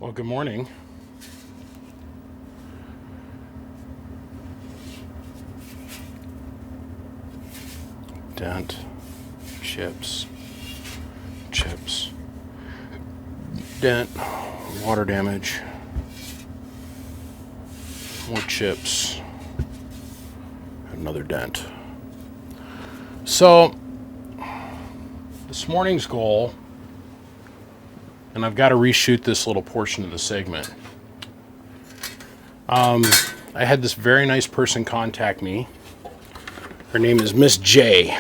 Well, good morning. Dent, chips, dent, water damage, more chips, another dent. So, this morning's goal, and I've got to reshoot this little portion of the segment. I had this very nice person contact me. Her name is Miss J.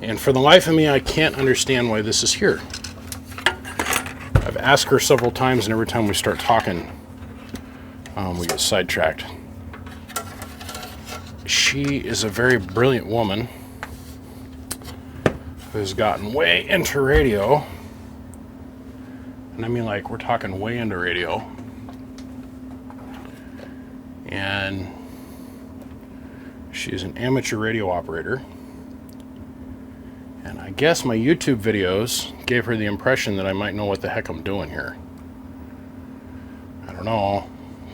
And for the life of me, I can't understand why this is here. I've asked her several times, and every time we start talking, we get sidetracked. She is a very brilliant woman who has gotten way into radio. And I mean, like, we're talking way into radio. And she's an amateur radio operator. And I guess my YouTube videos gave her the impression that I might know what the heck I'm doing here. I don't know.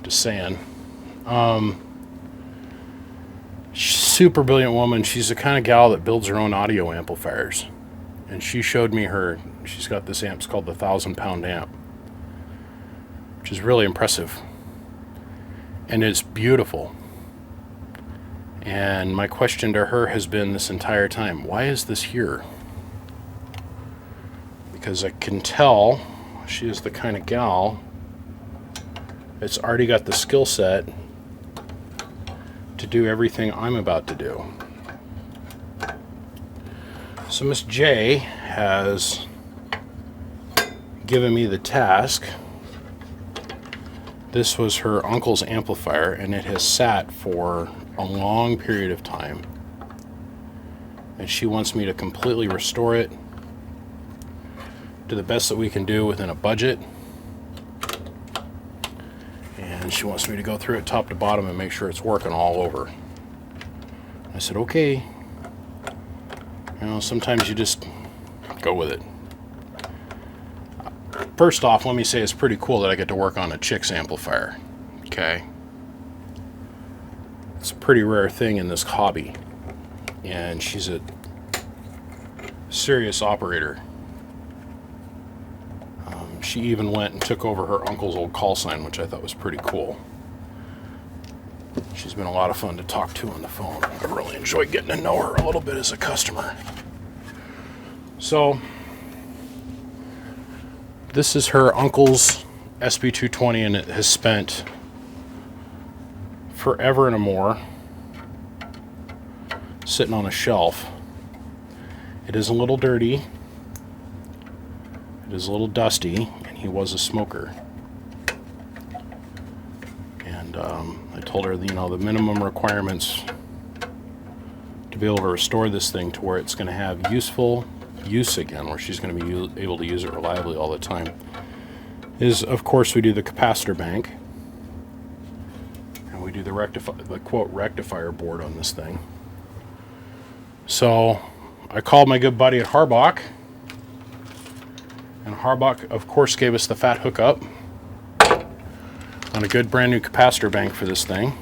Just saying. Super brilliant woman. She's the kind of gal that builds her own audio amplifiers. And she showed me she's got this amp, it's called the 1,000-pound amp, which is really impressive. And it's beautiful. And my question to her has been this entire time, why is this here? Because I can tell she is the kind of gal that's already got the skill set to do everything I'm about to do. So Miss J has given me the task. This was her uncle's amplifier, and it has sat for a long period of time. And she wants me to completely restore it to the best that we can do within a budget. And she wants me to go through it top to bottom and make sure it's working all over. I said, okay. You know, sometimes you just go with it. First off, let me say it's pretty cool that I get to work on a chick's amplifier. Okay? It's a pretty rare thing in this hobby. And she's a serious operator. She even went and took over her uncle's old call sign, which I thought was pretty cool. She's been a lot of fun to talk to on the phone. I really enjoyed getting to know her a little bit as a customer. So, this is her uncle's Sb-220, and it has spent forever and more sitting on a shelf. It is a little dirty. It is a little dusty, and he was a smoker. And I told her, you know, the minimum requirements to be able to restore this thing to where it's going to have useful use again, where she's going to be able to use it reliably all the time, is, of course, we do the capacitor bank, and we do the quote rectifier board on this thing. So I called my good buddy at Harbach, and Harbach, of course, gave us the fat hookup on a good brand new capacitor bank for this thing,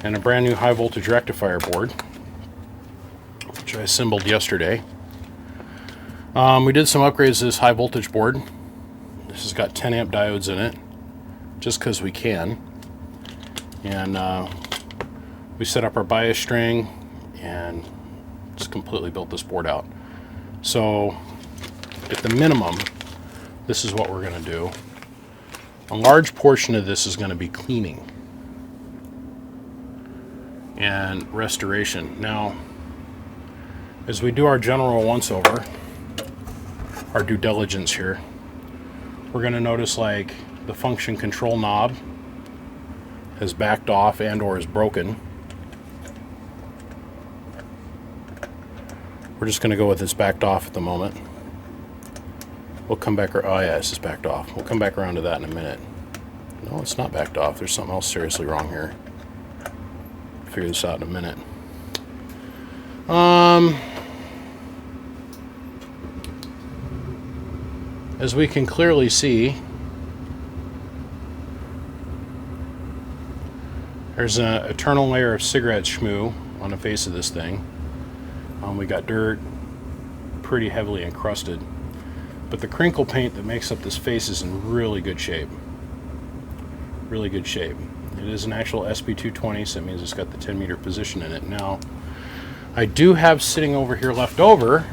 and a brand new high voltage rectifier board, which I assembled yesterday. We did some upgrades to this high voltage board. This has got 10 amp diodes in it, just because we can. And we set up our bias string and just completely built this board out. So at the minimum, this is what we're going to do. A large portion of this is going to be cleaning and restoration. Now, as we do our general once-over, our due diligence here, we're going to notice, like, the function control knob has backed off and or is broken. We're just going to go with it's backed off at the moment. We'll come back, oh yeah, it's just backed off. We'll come back around to that in a minute. No, it's not backed off. There's something else seriously wrong here. Figure this out in a minute. as we can clearly see, there's an eternal layer of cigarette schmoo on the face of this thing. We got dirt, pretty heavily encrusted. But the crinkle paint that makes up this face is in really good shape. Really good shape. It is an actual Sb-220, so that means it's got the 10-meter position in it. Now, I do have sitting over here left over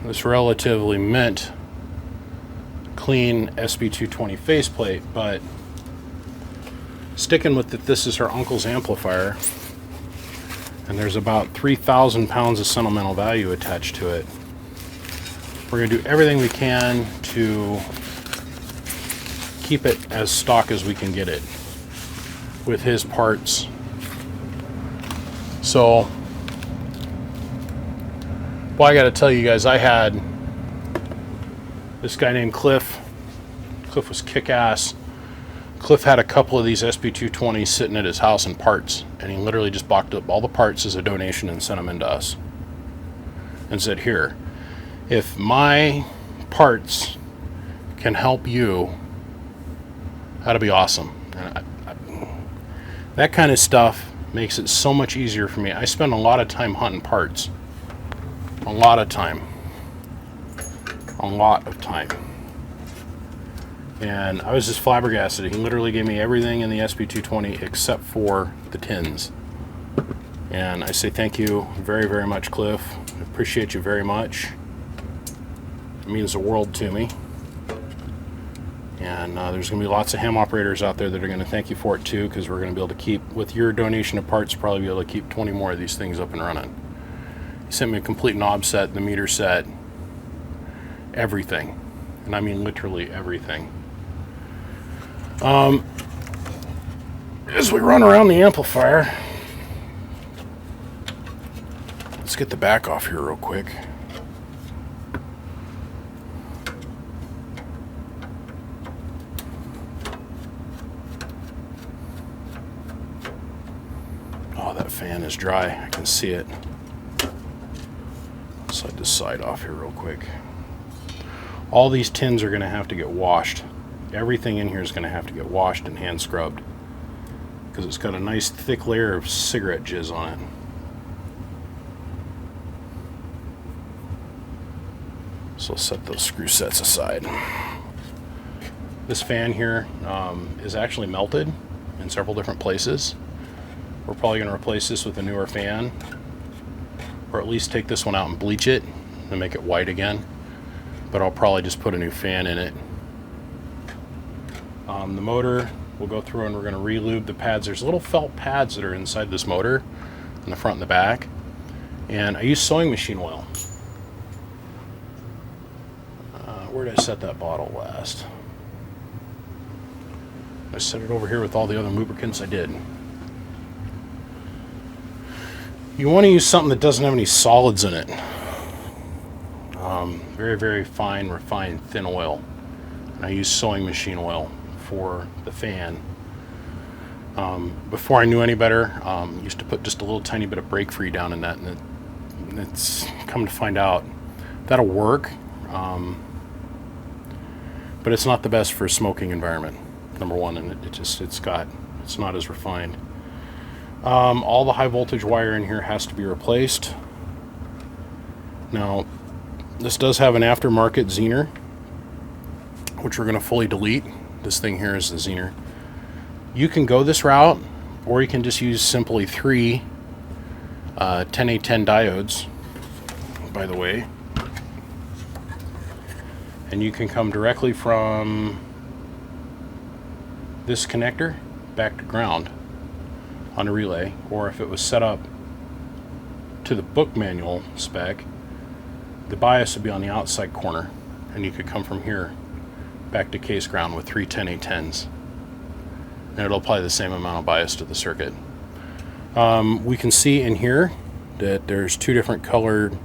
this relatively mint clean Sb-220 faceplate, but sticking with that, this is her uncle's amplifier, and there's about 3,000 pounds of sentimental value attached to it. We're going to do everything we can to keep it as stock as we can get it with his parts. So, well, I got to tell you guys, I had this guy named Cliff. Cliff was kick-ass. Cliff had a couple of these Sb-220s sitting at his house in parts, and he literally just boxed up all the parts as a donation and sent them in to us. And said, here, if my parts can help you, that'd be awesome. And that kind of stuff makes it so much easier for me. I spend a lot of time hunting parts. A lot of time. A lot of time. And I was just flabbergasted. He literally gave me everything in the Sb-220 except for the tins. And I say thank you very, very much, Cliff. I appreciate you very much. It means the world to me. And there's going to be lots of ham operators out there that are going to thank you for it too, because we're going to be able to keep, with your donation of parts, probably be able to keep 20 more of these things up and running. He sent me a complete knob set, the meter set, everything. And I mean literally everything. As we run around the amplifier, let's get the back off here real quick. Oh, that fan is dry. I can see it. Slide this side off here real quick. All these tins are going to have to get washed. Everything in here is going to have to get washed and hand scrubbed because it's got a nice thick layer of cigarette jizz on it. So set those screw sets aside. This fan here is actually melted in several different places. We're probably going to replace this with a newer fan, or at least take this one out and bleach it and make it white again. But I'll probably just put a new fan in it. The motor, we'll go through and we're going to re-lube the pads. There's little felt pads that are inside this motor in the front and the back. And I use sewing machine oil. Where did I set that bottle last? I set it over here with all the other lubricants I did. You want to use something that doesn't have any solids in it. Very, very fine, refined, thin oil. And I use sewing machine oil for the fan. Before I knew any better, used to put just a little tiny bit of brake free down in that, and it's come to find out that'll work, but it's not the best for a smoking environment, number one, and it's not as refined. All the high voltage wire in here has to be replaced. Now, this does have an aftermarket Zener, which we're going to fully delete. This thing here is the Zener. You can go this route, or you can just use simply 3 10A10 diodes, by the way. And you can come directly from this connector back to ground on a relay, or if it was set up to the book manual spec, the bias would be on the outside corner, and you could come from here back to case ground with 3 10A10s, and it'll apply the same amount of bias to the circuit. We can see in here that there's 2 different colored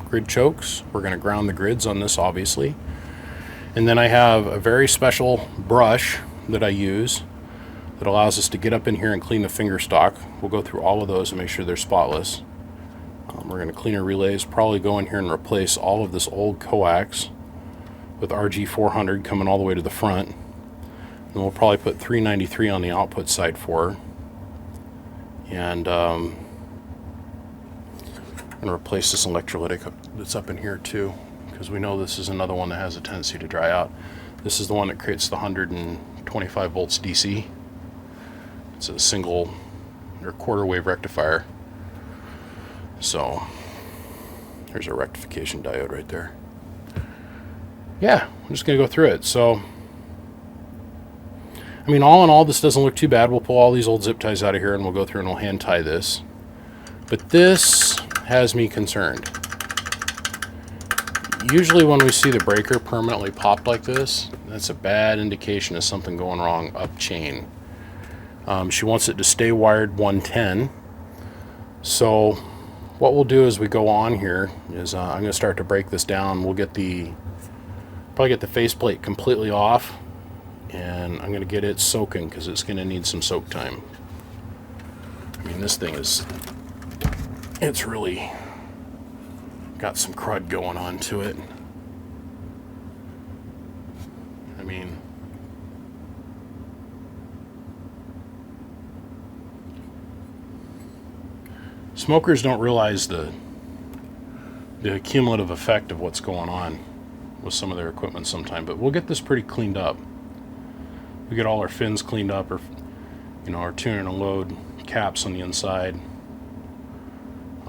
grid chokes. We're going to ground the grids on this, obviously, And then I have a very special brush that I use that allows us to get up in here and clean the finger stock. We'll go through all of those and make sure they're spotless. We're going to clean our relays, probably go in here and replace all of this old coax with RG400 coming all the way to the front. And we'll probably put 393 on the output side for her. And I'm going to replace this electrolytic that's up in here too, because we know this is another one that has a tendency to dry out. This is the one that creates the 125 volts DC. It's a single or quarter wave rectifier. So there's a rectification diode right there. Yeah, I'm just going to go through it. So, I mean, all in all, this doesn't look too bad. We'll pull all these old zip ties out of here and we'll go through and we'll hand tie this. But this has me concerned. Usually when we see the breaker permanently popped like this, that's a bad indication of something going wrong up chain. She wants it to stay wired 110. So what we'll do as we go on here is I'm going to start to break this down. We'll probably get the faceplate completely off, and I'm going to get it soaking because it's going to need some soak time. I mean, this thing it's really got some crud going on to it. I mean, smokers don't realize the cumulative effect of what's going on with some of their equipment sometime, but we'll get this pretty cleaned up. We get all our fins cleaned up, or our tune and load caps on the inside.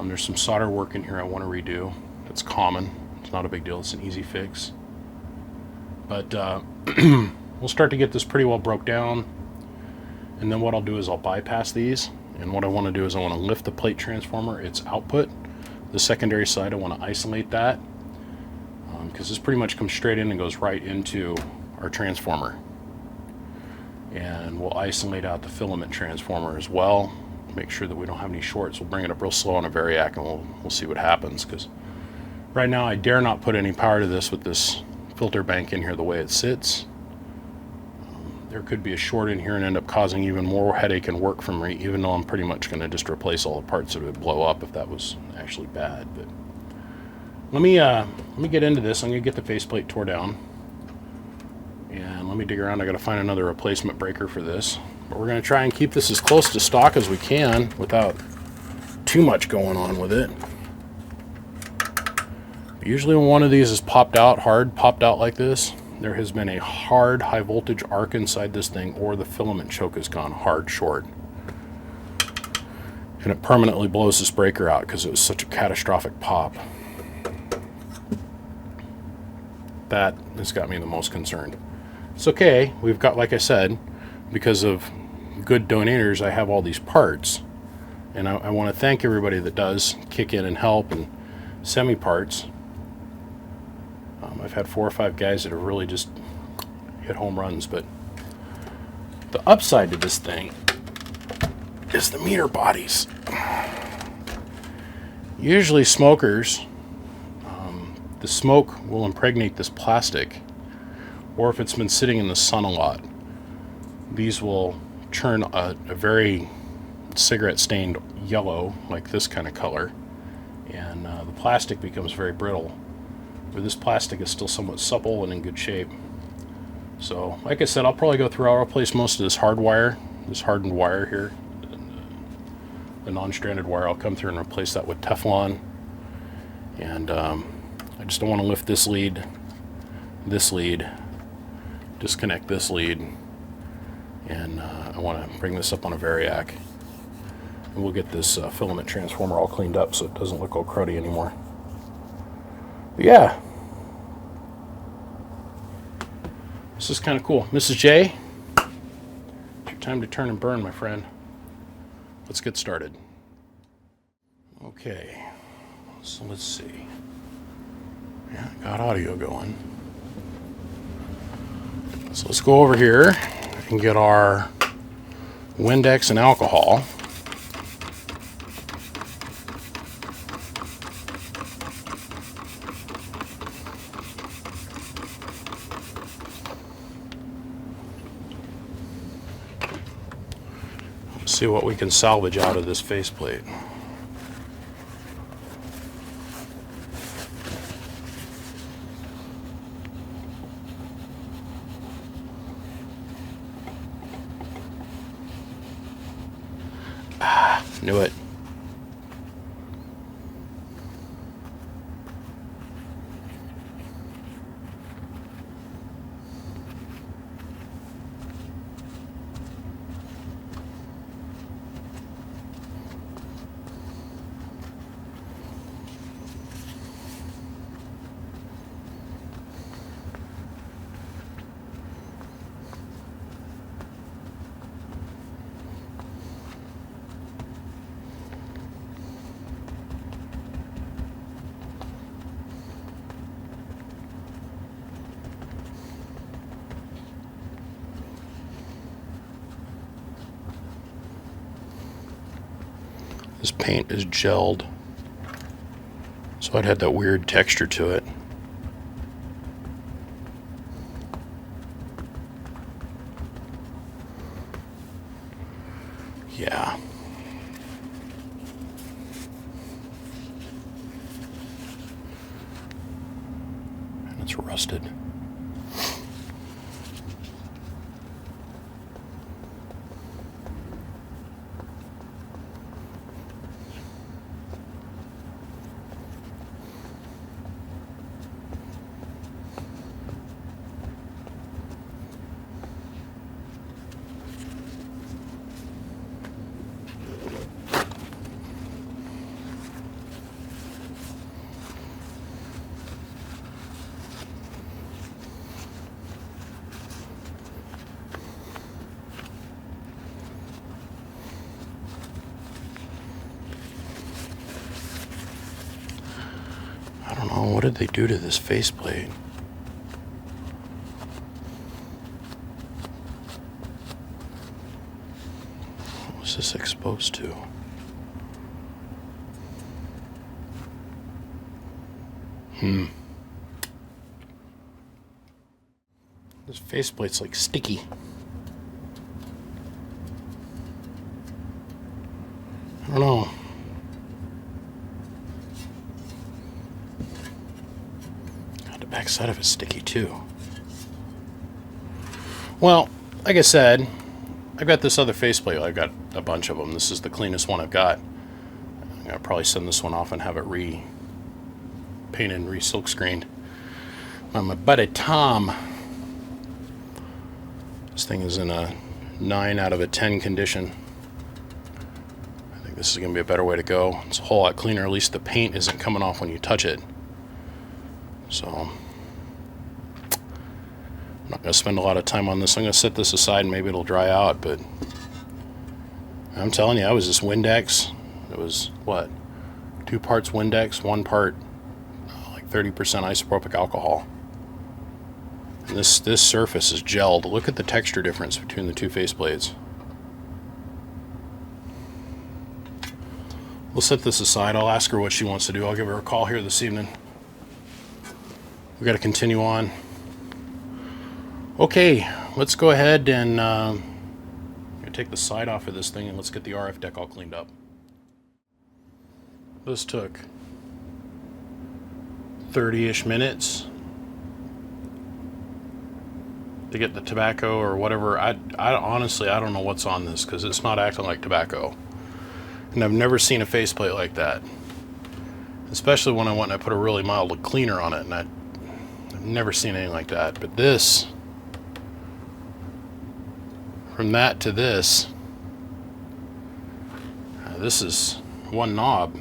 There's some solder work in here I want to redo. That's common. It's not a big deal. It's an easy fix. But we'll start to get this pretty well broke down, and then what I'll do is I'll bypass these, and what I want to do is I want to lift the plate transformer, its output. The secondary side, I want to isolate that, because this pretty much comes straight in and goes right into our transformer. And we'll isolate out the filament transformer as well, make sure that we don't have any shorts. We'll bring it up real slow on a variac, and we'll see what happens, because right now I dare not put any power to this with this filter bank in here the way it sits. There could be a short in here and end up causing even more headache and work for me, even though I'm pretty much going to just replace all the parts that would blow up if that was actually bad. But let me get into this. I'm going to get the faceplate tore down, and let me dig around. I got to find another replacement breaker for this, but we're going to try and keep this as close to stock as we can without too much going on with it. Usually when one of these is popped out like this, there has been a hard high voltage arc inside this thing, or the filament choke has gone hard short, and it permanently blows this breaker out because it was such a catastrophic pop. That has got me the most concerned. It's okay, we've got, like I said, because of good donators, I have all these parts, and I want to thank everybody that does kick in and help and send me parts. I've had 4 or 5 guys that have really just hit home runs, but the upside to this thing is the meter bodies. Usually smokers, the smoke will impregnate this plastic, or if it's been sitting in the sun a lot, these will turn a very cigarette stained yellow, like this kind of color, and the plastic becomes very brittle. But this plastic is still somewhat supple and in good shape. So, like I said, I'll probably go through, I'll replace most of this hard wire, this hardened wire here, the non-stranded wire. I'll come through and replace that with Teflon. And I just don't want to lift this lead, disconnect this lead, and I want to bring this up on a variac. And we'll get this filament transformer all cleaned up so it doesn't look all cruddy anymore. But yeah, this is kind of cool. Mrs. J, it's your time to turn and burn, my friend. Let's get started. Okay, so let's see. Yeah, got audio going. So let's go over here and get our Windex and alcohol. See what we can salvage out of this faceplate. Ah, knew it. This paint is gelled, so it had that weird texture to it. Yeah. And it's rusted. I don't know, what did they do to this faceplate? What was this exposed to? This faceplate's like sticky. I don't know. The backside of it's sticky too. Well, like I said, I've got this other faceplate. I've got a bunch of them. This is the cleanest one I've got. I'm gonna probably send this one off and have it painted and silk screened by my buddy Tom. This thing is in a 9 out of a 10 condition. I think this is going to be a better way to go. It's a whole lot cleaner. At least the paint isn't coming off when you touch it. So I'm not going to spend a lot of time on this. I'm going to set this aside and maybe it'll dry out. But I'm telling you, I was this Windex. It was what? 2 parts Windex, 1 part like 30% isopropyl alcohol. And this surface is gelled. Look at the texture difference between the two faceplates. We'll set this aside. I'll ask her what she wants to do. I'll give her a call here this evening. We got to continue on. Okay, let's go ahead and take the side off of this thing and let's get the RF deck all cleaned up. This took 30-ish minutes to get the tobacco or whatever. I honestly, I don't know what's on this because it's not acting like tobacco. And I've never seen a faceplate like that. Especially when I went and I put a really mild cleaner on it, and I've never seen anything like that. But this, from that to this is one knob.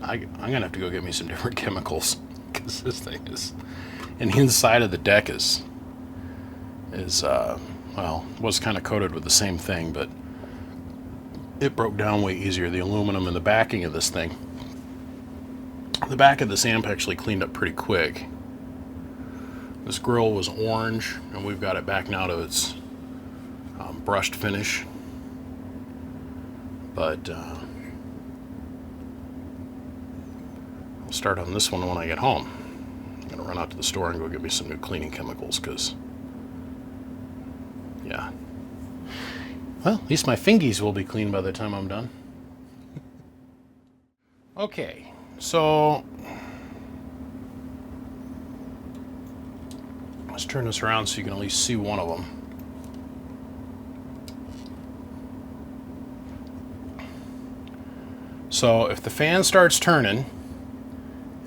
I'm gonna have to go get me some different chemicals because this thing is, and the inside of the deck is well, was kind of coated with the same thing, but it broke down way easier. The aluminum and the backing of this thing, the back of this amp actually cleaned up pretty quick. This grill was orange, and we've got it back now to its brushed finish. But I'll start on this one when I get home. I'm gonna run out to the store and go get me some new cleaning chemicals, because yeah, Well, at least my fingies will be clean by the time I'm done. Okay, so let's turn this around so you can at least see one of them. So if the fan starts turning,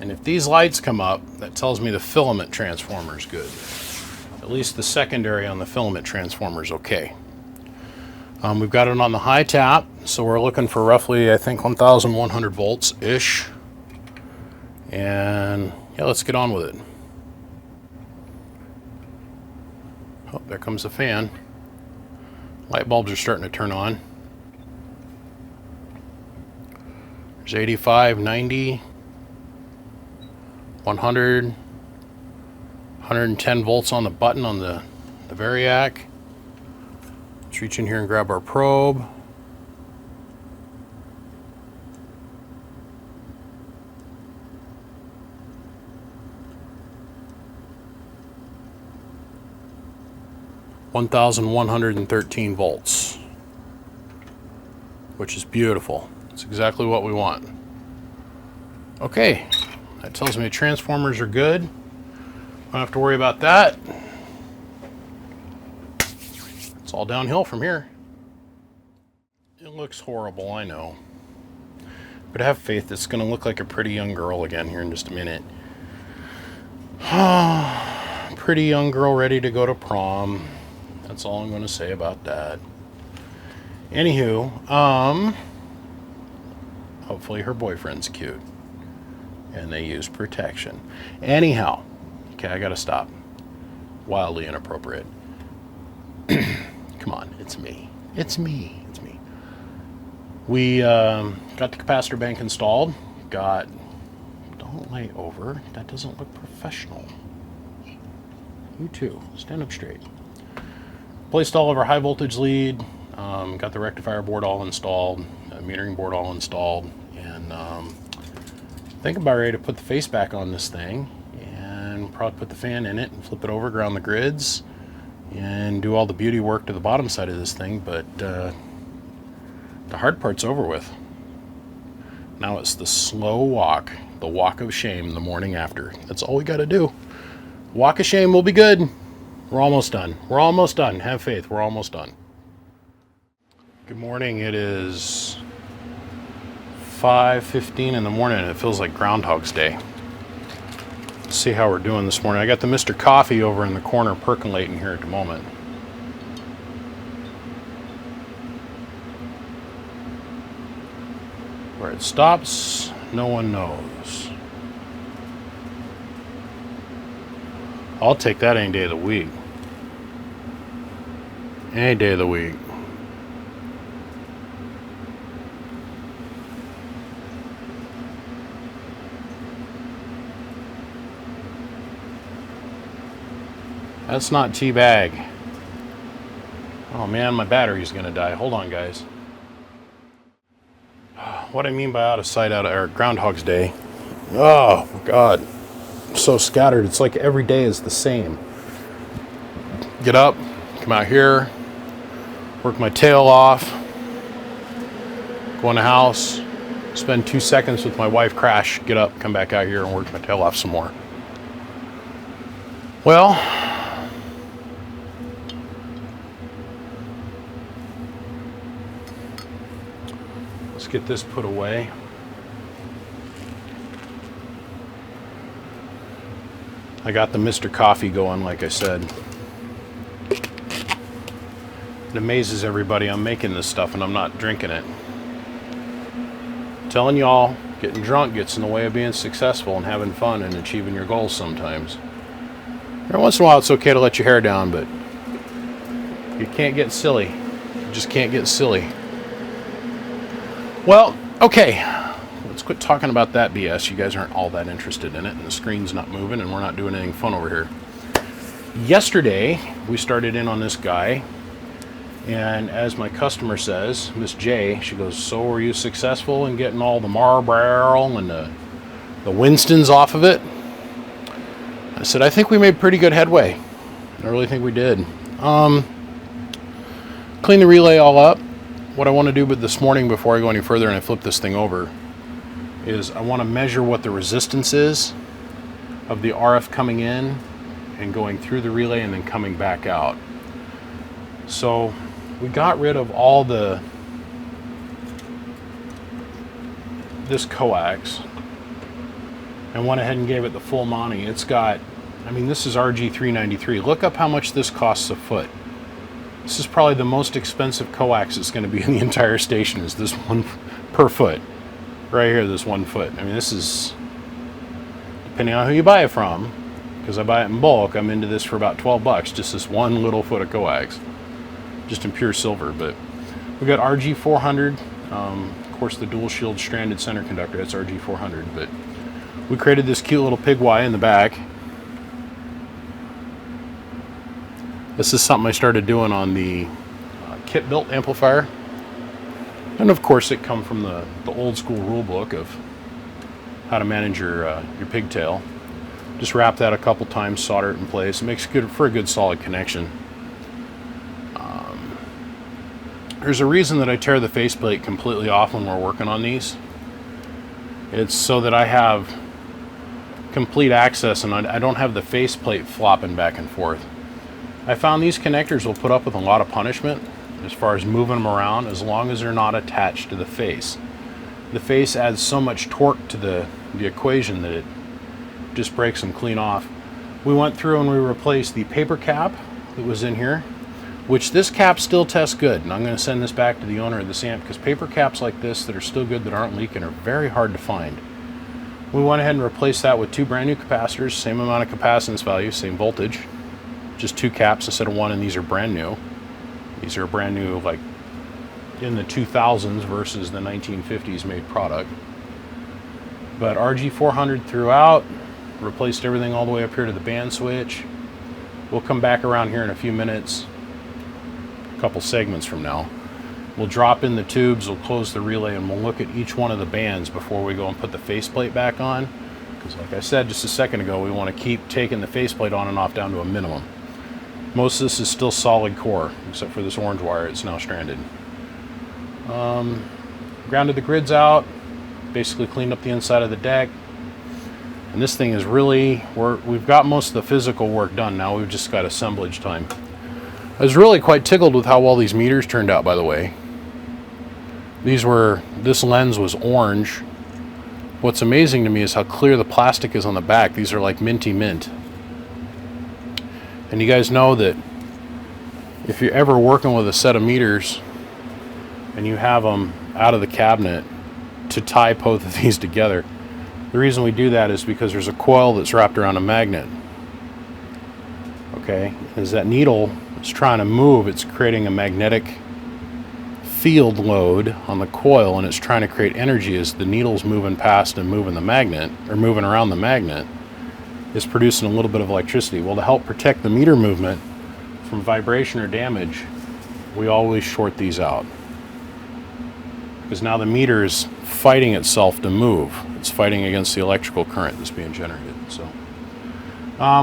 and if these lights come up, that tells me the filament transformer is good. At least the secondary on the filament transformer is okay. We've got it on the high tap, so we're looking for roughly, I think, 1,100 volts-ish. And yeah, let's get on with it. Oh, there comes the fan. Light bulbs are starting to turn on. There's 85, 90, 100, 110 volts on the button on the variac. Let's reach in here and grab our probe. (1,113 volts), which is beautiful. It's exactly what we want. Okay, that tells me the transformers are good. Don't have to worry about that. It's all downhill from here. It looks horrible, I know. But I have faith it's going to look like a pretty young girl again here in just a minute. Pretty young girl ready to go to prom. That's all I'm going to say about that. Anywho, hopefully her boyfriend's cute. And they use protection. Anyhow, okay, I got to stop. Wildly inappropriate. Come on, it's me. It's me. It's me. We got the capacitor bank installed. Don't lay over. That doesn't look professional. You too. Stand up straight. Placed all of our high voltage lead. Got the rectifier board all installed. Metering board all installed. And I think I'm about ready to put the face back on this thing. And probably put the fan in it and flip it over, ground the grids. And do all the beauty work to the bottom side of this thing, but the hard part's over with. Now it's the slow walk, the walk of shame the morning after. That's all we got to do. Walk of shame will be good. We're almost done. We're almost done. Have faith. We're almost done. Good morning. It is 5:15 in the morning and it feels like Groundhog's Day. See how we're doing this morning. I got the Mr. Coffee over in the corner percolating here at the moment. Where it stops, no one knows. I'll take that any day of the week. Any day of the week. That's not teabag. Oh man, my battery's gonna die. Hold on, guys. What I mean by out of sight, or Groundhog's Day. Oh God, I'm so scattered. It's like every day is the same. Get up, come out here, work my tail off, go in the house, spend 2 seconds with my wife, crash, get up, come back out here and work my tail off some more. Well, let's get this put away. I got the Mr. Coffee going, like I said. It amazes everybody I'm making this stuff and I'm not drinking it. I'm telling y'all, getting drunk gets in the way of being successful and having fun and achieving your goals sometimes. Every once in a while it's okay to let your hair down, but you can't get silly. You just can't get silly. Well, okay, let's quit talking about that BS. You guys aren't all that interested in it, and the screen's not moving, and we're not doing anything fun over here. Yesterday, we started in on this guy, and as my customer says, Miss J, she goes, so were you successful in getting all the Marlboro and the Winstons off of it? I said, I think we made pretty good headway. I really think we did. Clean the relay all up. What I want to do with this morning before I go any further and I flip this thing over is I want to measure what the resistance is of the RF coming in and going through the relay and then coming back out. So we got rid of all this coax and went ahead and gave it the full Monty. It's got, I mean, this is RG393. Look up how much this costs a foot. This is probably the most expensive coax that's going to be in the entire station, is this one per foot. Right here, this 1 foot. I mean, this is, depending on who you buy it from, because I buy it in bulk, I'm into this for about 12 bucks, just this one little foot of coax, just in pure silver. But we got RG400, of course the dual shield stranded center conductor, that's RG400, but we created this cute little pig Y in the back. This is something I started doing on the kit-built amplifier. And of course it come from the old school rule book of how to manage your pigtail. Just wrap that a couple times, solder it in place. It makes good for a good solid connection. There's a reason that I tear the faceplate completely off when we're working on these. It's so that I have complete access and I don't have the faceplate flopping back and forth. I found these connectors will put up with a lot of punishment as far as moving them around, as long as they're not attached to the face. The face adds so much torque to the equation that it just breaks them clean off. We went through and we replaced the paper cap that was in here, which this cap still tests good, and I'm going to send this back to the owner of this amp, because paper caps like this that are still good, that aren't leaking, are very hard to find. We went ahead and replaced that with 2 brand new capacitors, same amount of capacitance value, same voltage, just 2 caps instead of 1, and these are brand new. These are brand new, like in the 2000s versus the 1950s made product. But RG400 throughout, replaced everything all the way up here to the band switch. We'll come back around here in a few minutes, a couple segments from now. We'll drop in the tubes, we'll close the relay, and we'll look at each one of the bands before we go and put the faceplate back on. Because like I said just a second ago, we want to keep taking the faceplate on and off down to a minimum. Most of this is still solid core, except for this orange wire, it's now stranded. Grounded the grids out, basically cleaned up the inside of the deck. And this thing is really, we've got most of the physical work done now, we've just got assemblage time. I was really quite tickled with how well these meters turned out, by the way. This lens was orange. What's amazing to me is how clear the plastic is on the back. These are like minty mint. And you guys know that if you're ever working with a set of meters and you have them out of the cabinet, to tie both of these together, the reason we do that is because there's a coil that's wrapped around a magnet. Okay, as that needle is trying to move, it's creating a magnetic field load on the coil, and it's trying to create energy as the needle's moving past and moving the magnet, or moving around the magnet. Is producing a little bit of electricity. Well, to help protect the meter movement from vibration or damage, we always short these out. Because now the meter is fighting itself to move. It's fighting against the electrical current that's being generated. So,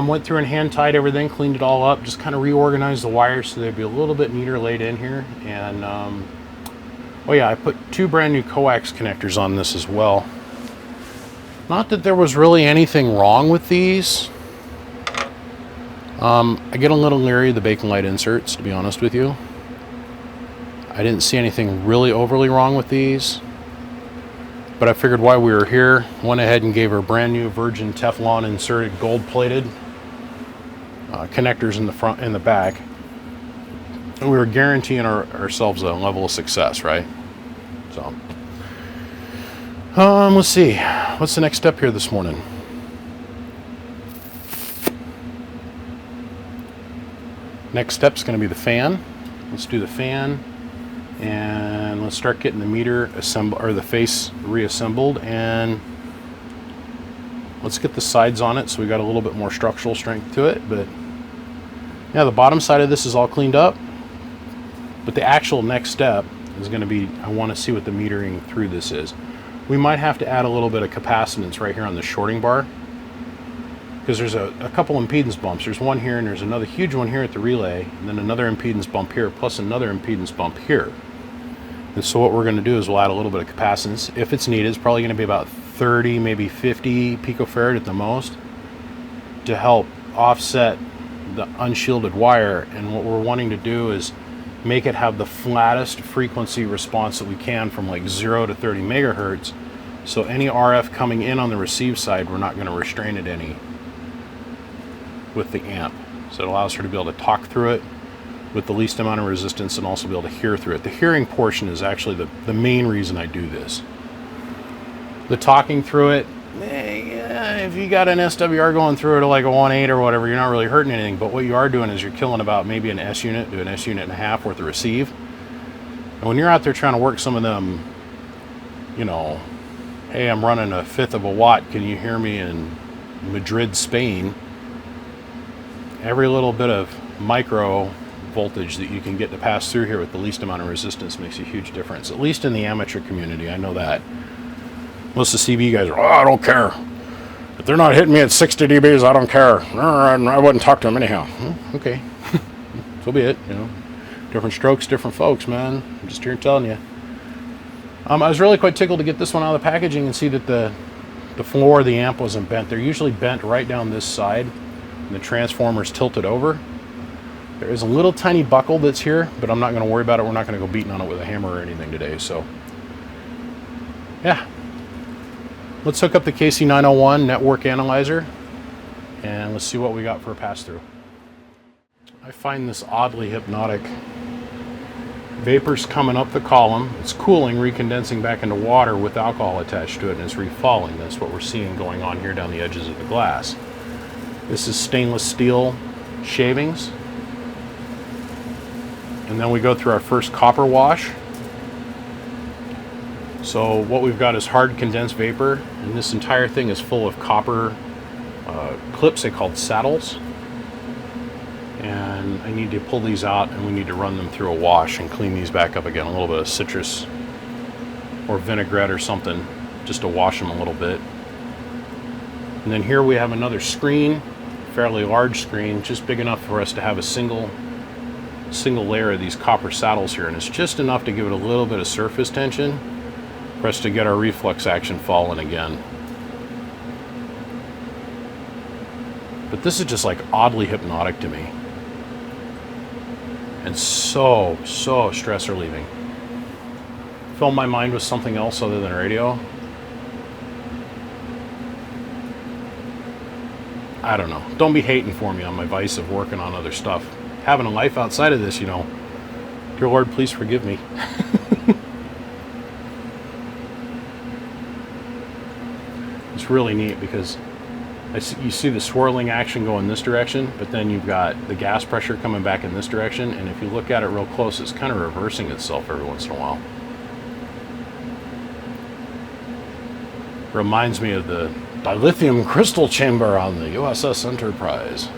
went through and hand tied everything, cleaned it all up, just kind of reorganized the wires so they'd be a little bit neater laid in here. And, oh yeah, I put 2 brand new coax connectors on this as well. Not that there was really anything wrong with these. I get a little leery of the bacon light inserts, to be honest with you. I didn't see anything really overly wrong with these. But I figured while we were here, went ahead and gave her brand new virgin Teflon inserted gold plated connectors in the front and the back. And we were guaranteeing ourselves a level of success, right? So. Let's see. What's the next step here this morning? Next step's going to be the fan. Let's do the fan, and let's start getting the meter assembled, or the face reassembled, and let's get the sides on it so we got a little bit more structural strength to it. But yeah, the bottom side of this is all cleaned up. But the actual next step is going to be, I want to see what the metering through this is. We might have to add a little bit of capacitance right here on the shorting bar. because there's a couple impedance bumps. There's one here and there's another huge one here at the relay, and then another impedance bump here, plus another impedance bump here. And so what we're going to do is we'll add a little bit of capacitance. If it's needed, it's probably going to be about 30, maybe 50 picofarad at the most, to help offset the unshielded wire. And what we're wanting to do is make it have the flattest frequency response that we can from like 0 to 30 megahertz. So any RF coming in on the receive side, we're not going to restrain it any with the amp. So it allows her to be able to talk through it with the least amount of resistance and also be able to hear through it. The hearing portion is actually the main reason I do this. The talking through it, if you got an SWR going through it at like a 1.8 or whatever, you're not really hurting anything, but what you are doing is you're killing about maybe an S unit to an S unit and a half worth of receive. And when you're out there trying to work some of them, you know, hey, I'm running 1/5 of a watt, can you hear me in Madrid, Spain? Every little bit of micro voltage that you can get to pass through here with the least amount of resistance makes a huge difference, at least in the amateur community. I know that. Most of the CB guys are, oh, I don't care. If they're not hitting me at 60 dBs, I don't care. I wouldn't talk to them anyhow. Okay. So be it, you know. Different strokes, different folks, man. I'm just here telling you. I was really quite tickled to get this one out of the packaging and see that the floor of the amp wasn't bent. They're usually bent right down this side, and the transformer's tilted over. There is a little tiny buckle that's here, but I'm not going to worry about it. We're not going to go beating on it with a hammer or anything today. So, yeah. Let's hook up the KC901 network analyzer, and let's see what we got for a pass-through. I find this oddly hypnotic. Vapor's coming up the column. It's cooling, recondensing back into water with alcohol attached to it, and it's refalling. That's what we're seeing going on here down the edges of the glass. This is stainless steel shavings. And then we go through our first copper wash. So what we've got is hard condensed vapor, and this entire thing is full of copper clips. They called saddles. And I need to pull these out, and we need to run them through a wash and clean these back up again. A little bit of citrus or vinaigrette or something just to wash them a little bit. And then here we have another screen, fairly large screen, just big enough for us to have a single layer of these copper saddles here, and it's just enough to give it a little bit of surface tension for us to get our reflex action falling again. But this is just like oddly hypnotic to me, and so stress relieving. Fill my mind with something else other than radio. I don't know. Don't be hating for me on my vice of working on other stuff. Having a life outside of this, you know. Dear Lord, please forgive me. It's really neat because you see the swirling action go in this direction, but then you've got the gas pressure coming back in this direction, and if you look at it real close, it's kind of reversing itself every once in a while. Reminds me of the dilithium crystal chamber on the USS Enterprise.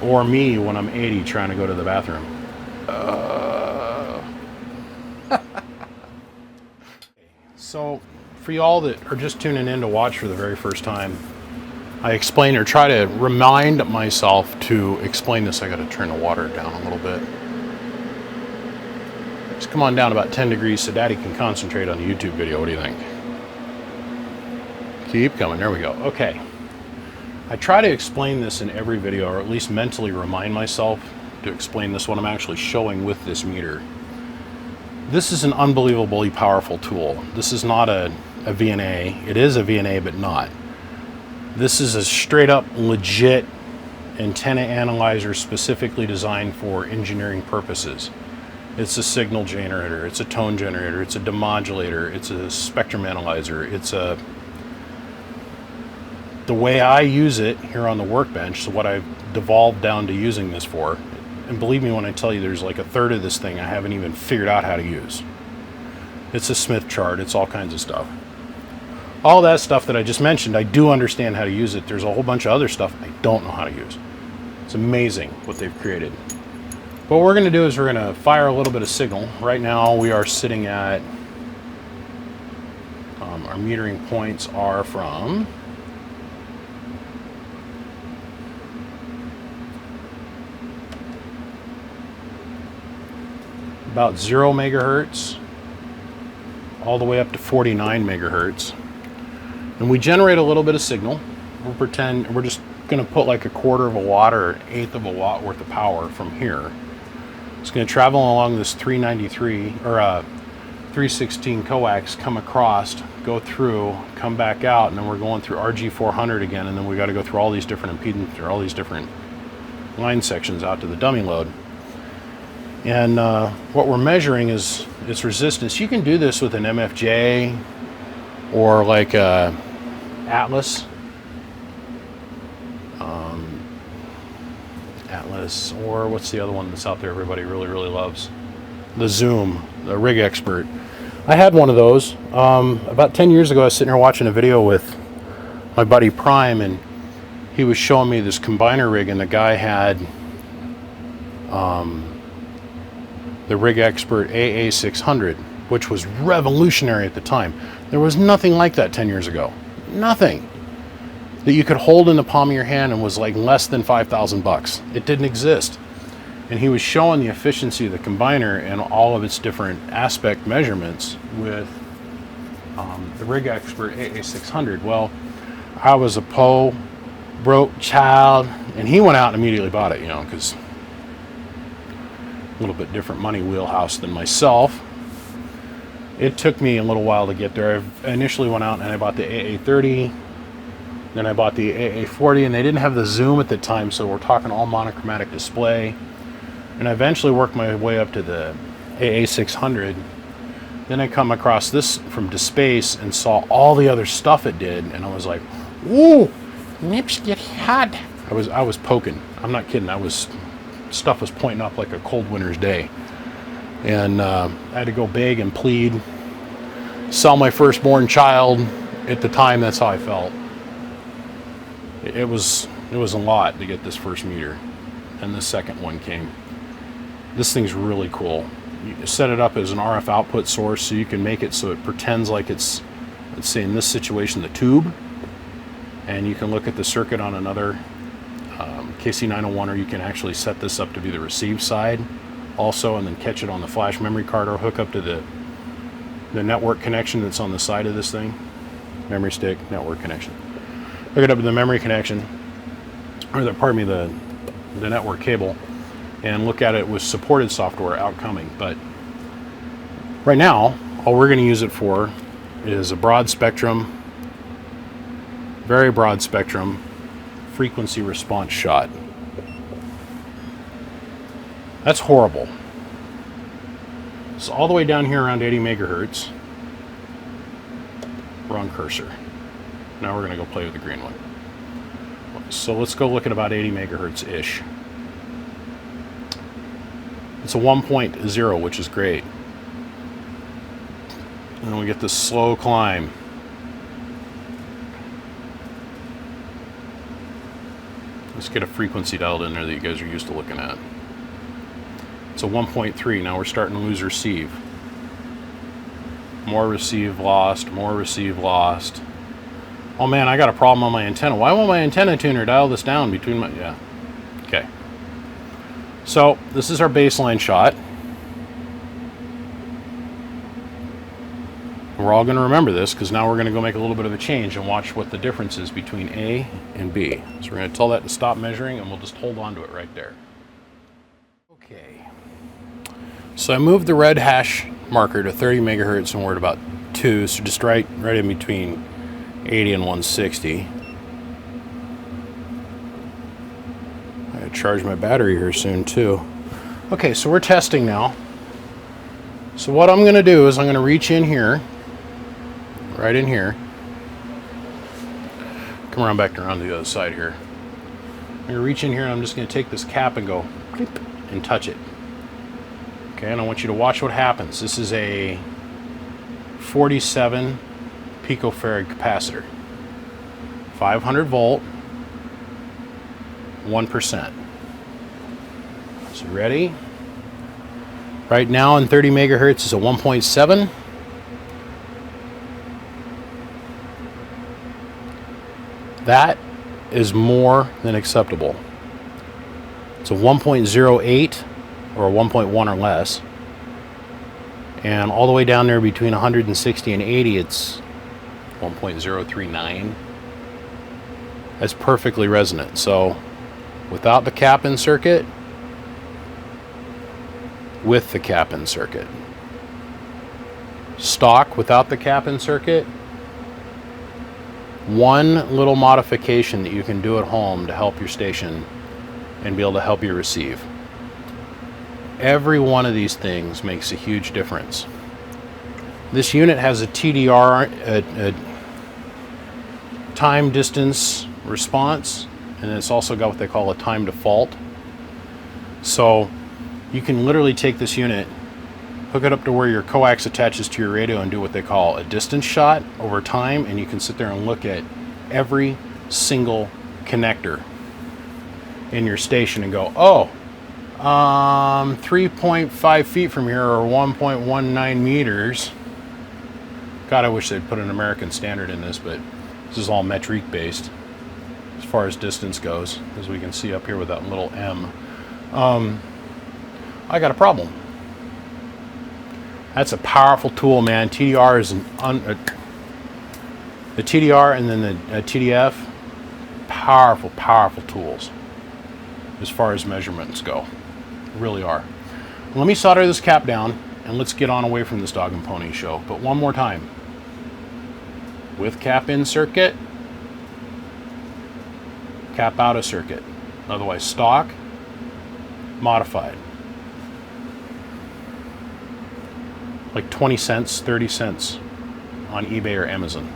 Or me when I'm 80 trying to go to the bathroom. So, for y'all that are just tuning in to watch for the very first time, I explain or try to remind myself to explain this. I got to turn the water down a little bit. Just come on down about 10 degrees so Daddy can concentrate on the YouTube video. What do you think? Keep coming. There we go. Okay. I try to explain this in every video, or at least mentally remind myself to explain this when I'm actually showing with this meter. This is an unbelievably powerful tool. This is not a VNA. It is a VNA, but not. This is a straight up legit antenna analyzer specifically designed for engineering purposes. It's a signal generator, it's a tone generator, it's a demodulator, it's a spectrum analyzer, the way I use it here on the workbench, so what I've devolved down to using this for, and believe me when I tell you there's like a third of this thing I haven't even figured out how to use. It's a Smith chart, it's all kinds of stuff. All that stuff that I just mentioned, I do understand how to use it. There's a whole bunch of other stuff I don't know how to use. It's amazing what they've created. What we're going to do is we're going to fire a little bit of signal. Right now we are sitting at Our metering points are from about 0 megahertz all the way up to 49 megahertz. And we generate a little bit of signal. We'll pretend we're just going to put like a quarter of a watt or an eighth of a watt worth of power from here. It's going to travel along this 393 or 316 coax, come across, go through, come back out, and then we're going through RG400 again, and then we got to go through all these different impedance or all these different line sections out to the dummy load. And what we're measuring is its resistance. You can do this with an MFJ or like a Atlas. Atlas, or what's the other one that's out there everybody really loves? The Zoom, the Rig Expert. I had one of those. About 10 years ago, I was sitting here watching a video with my buddy Prime, and he was showing me this combiner rig, and the guy had the Rig Expert AA600, which was revolutionary at the time. There was nothing like that 10 years ago. Nothing that you could hold in the palm of your hand and was like less than 5,000 bucks. It didn't exist. And he was showing the efficiency of the combiner and all of its different aspect measurements with the Rig Expert AA600. Well, I was a broke child, and he went out and immediately bought it, you know, because a little bit different money wheelhouse than myself. It took me a little while to get there. I initially went out and I bought the AA30, then I bought the AA40, and they didn't have the zoom at the time, so we're talking all monochromatic display. And I eventually worked my way up to the AA600. Then I come across this from DeSpace and saw all the other stuff it did, and I was like, "Ooh, nips get hot." I was poking. I'm not kidding. Stuff was pointing up like a cold winter's day, and I had to go beg and plead, sell my firstborn child. At the time, that's how I felt. It was a lot to get this first meter, and the second one came. This thing's really cool. You set it up as an RF output source, so you can make it so it pretends like it's, let's say in this situation, the tube, and you can look at the circuit on another KC901, or you can actually set this up to be the receive side also, and then catch it on the flash memory card, or hook up to the network connection that's on the side of this thing. Memory stick, network connection. Hook it up to the memory connection, or the network cable, and look at it with supported software outcoming. But right now, all we're going to use it for is a broad spectrum, very broad spectrum frequency response shot. That's horrible. So all the way down here around 80 megahertz, wrong cursor. Now we're going to go play with the green one. So let's go look at about 80 megahertz-ish. It's a 1.0, which is great. And then we get this slow climb. Let's get a frequency dialed in there that you guys are used to looking at. It's a 1.3. Now we're starting to lose receive. More receive lost, more receive lost. Oh man, I got a problem on my antenna. Why won't my antenna tuner dial this down between my... Yeah. Okay. So, this is our baseline shot. We're all going to remember this, because now we're going to go make a little bit of a change and watch what the difference is between A and B. So we're going to tell that to stop measuring, and we'll just hold on to it right there. Okay. So I moved the red hash marker to 30 megahertz, and we're at about 2, so just right in between 80 and 160. I gotta charge my battery here soon too. Okay, so we're testing now. So what I'm gonna do is I'm gonna reach in here, right in here. Come around back around to the other side here. I'm gonna reach in here, and I'm just gonna take this cap and go clip and touch it. Okay, and I want you to watch what happens. This is a 47 picofarad capacitor, 500 volt, 1%. So ready? Right now in 30 megahertz is a 1.7. That is more than acceptable. It's a 1.08 or a 1.1 or less. And all the way down there between 160 and 80, it's 1.039. That's perfectly resonant. So without the cap-in circuit, with the cap-in circuit. Stock without the cap-in circuit. One little modification that you can do at home to help your station and be able to help you receive. Every one of these things makes a huge difference. This unit has a TDR, a time distance response, and it's also got what they call a time default. So you can literally take this unit, hook it up to where your coax attaches to your radio, and do what they call a distance shot over time, and you can sit there and look at every single connector in your station and go, oh, 3.5 feet from here, or 1.19 meters. God, I wish they'd put an American standard in this, but this is all metric based as far as distance goes, as we can see up here with that little M. I got a problem. That's a powerful tool, man. TDR is the TDR and then the TDF, powerful, powerful tools as far as measurements go. Really are. Let me solder this cap down and let's get on away from this dog and pony show. But one more time. With cap in circuit, cap out of circuit. Otherwise stock, modified. Like 20 cents, 30 cents on eBay or Amazon.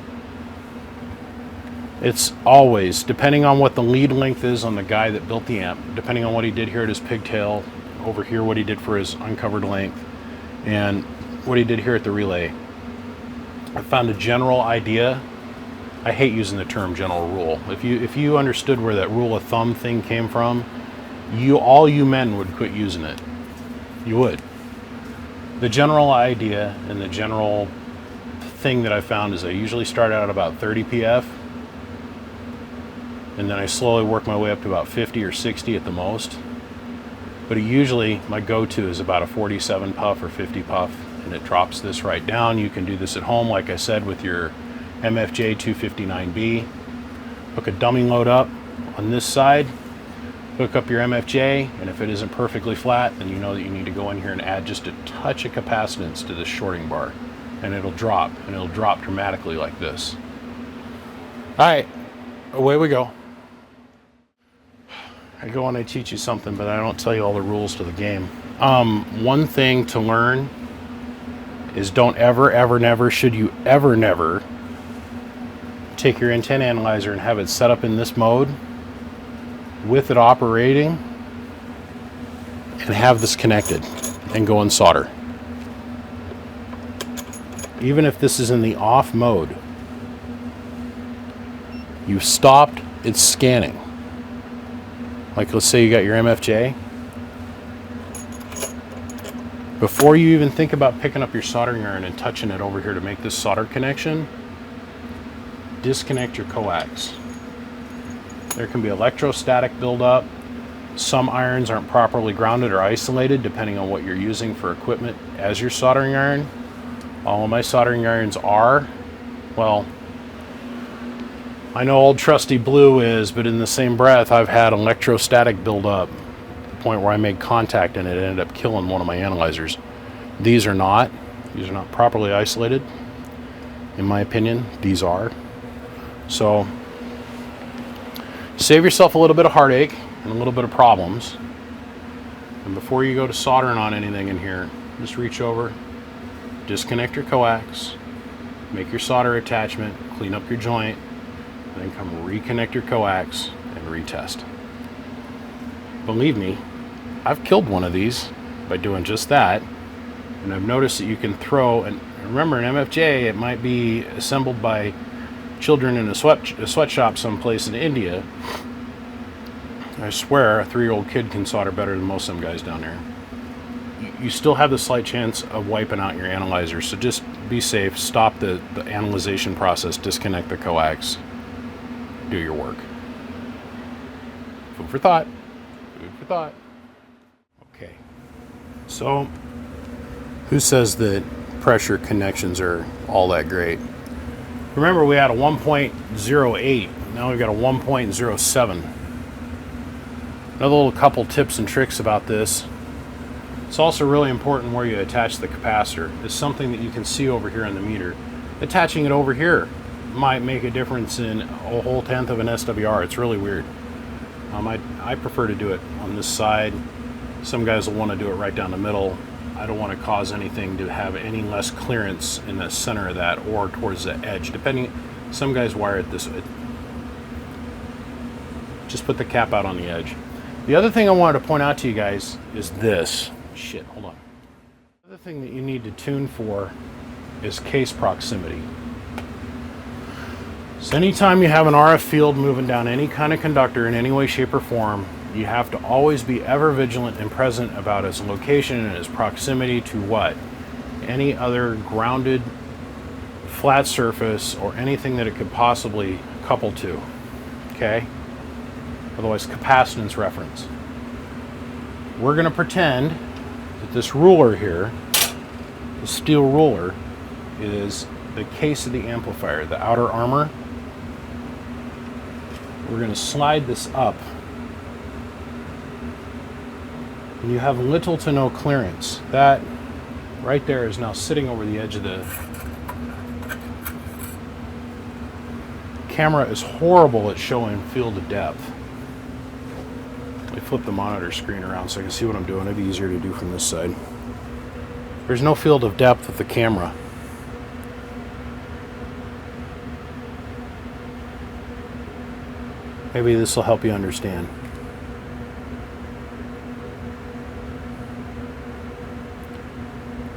It's always, depending on what the lead length is on the guy that built the amp, depending on what he did here at his pigtail, over here what he did for his uncovered length, and what he did here at the relay. I found a general idea. I hate using the term general rule. If you understood where that rule of thumb thing came from, all you men would quit using it. You would. The general idea and the general thing that I found is I usually start out at about 30 PF, and then I slowly work my way up to about 50 or 60 at the most. But usually my go-to is about a 47 puff or 50 puff, and it drops this right down. You can do this at home, like I said, with your MFJ 259B. Hook a dummy load up on this side, hook up your MFJ, and if it isn't perfectly flat, then you know that you need to go in here and add just a touch of capacitance to this shorting bar, and it'll drop dramatically like this. All right, away we go. I go and I teach you something, but I don't tell you all the rules to the game. One thing to learn is don't ever, never, should you ever, never take your antenna analyzer and have it set up in this mode with it operating and have this connected and go and solder. Even if this is in the off mode, you've stopped its scanning. Like let's say you got your MFJ. Before you even think about picking up your soldering iron and touching it over here to make this solder connection, disconnect your coax. There can be electrostatic buildup. Some irons aren't properly grounded or isolated depending on what you're using for equipment as your soldering iron. All of my soldering irons are, well, I know old trusty blue is, but in the same breath I've had electrostatic buildup to the point where I made contact and it ended up killing one of my analyzers. These are not properly isolated, in my opinion. These are. So save yourself a little bit of heartache and a little bit of problems. And before you go to soldering on anything in here, just reach over, disconnect your coax, make your solder attachment, clean up your joint, then come reconnect your coax and retest. Believe me, I've killed one of these by doing just that, and I've noticed that you can throw, and remember an MFJ, it might be assembled by children in a sweatshop someplace in India. I swear a 3-year-old kid can solder better than most of them guys down there. You still have the slight chance of wiping out your analyzer, so just be safe, stop the analyzation process, disconnect the coax, do your work. Food for thought. Food for thought. Okay. So, who says that pressure connections are all that great? Remember, we had a 1.08. Now we've got a 1.07. Another little couple tips and tricks about this. It's also really important where you attach the capacitor. It's something that you can see over here on the meter. Attaching it over here might make a difference in a whole tenth of an SWR. It's really weird. I prefer to do it on this side. Some guys will want to do it right down the middle. I don't want to cause anything to have any less clearance in the center of that or towards the edge. Depending, some guys wire it this way. Just put the cap out on the edge. The other thing I wanted to point out to you guys is this. Shit, hold on. The other thing that you need to tune for is case proximity. So anytime you have an RF field moving down any kind of conductor in any way, shape, or form, you have to always be ever vigilant and present about its location and its proximity to what? Any other grounded flat surface or anything that it could possibly couple to. Okay? Otherwise, capacitance reference. We're going to pretend that this ruler here, the steel ruler, is the case of the amplifier, the outer armor. We're going to slide this up. And you have little to no clearance. That right there is now sitting over the edge of the camera. Is horrible at showing field of depth. Let me flip the monitor screen around so I can see what I'm doing. It'd be easier to do from this side. There's no field of depth with the camera. Maybe this will help you understand.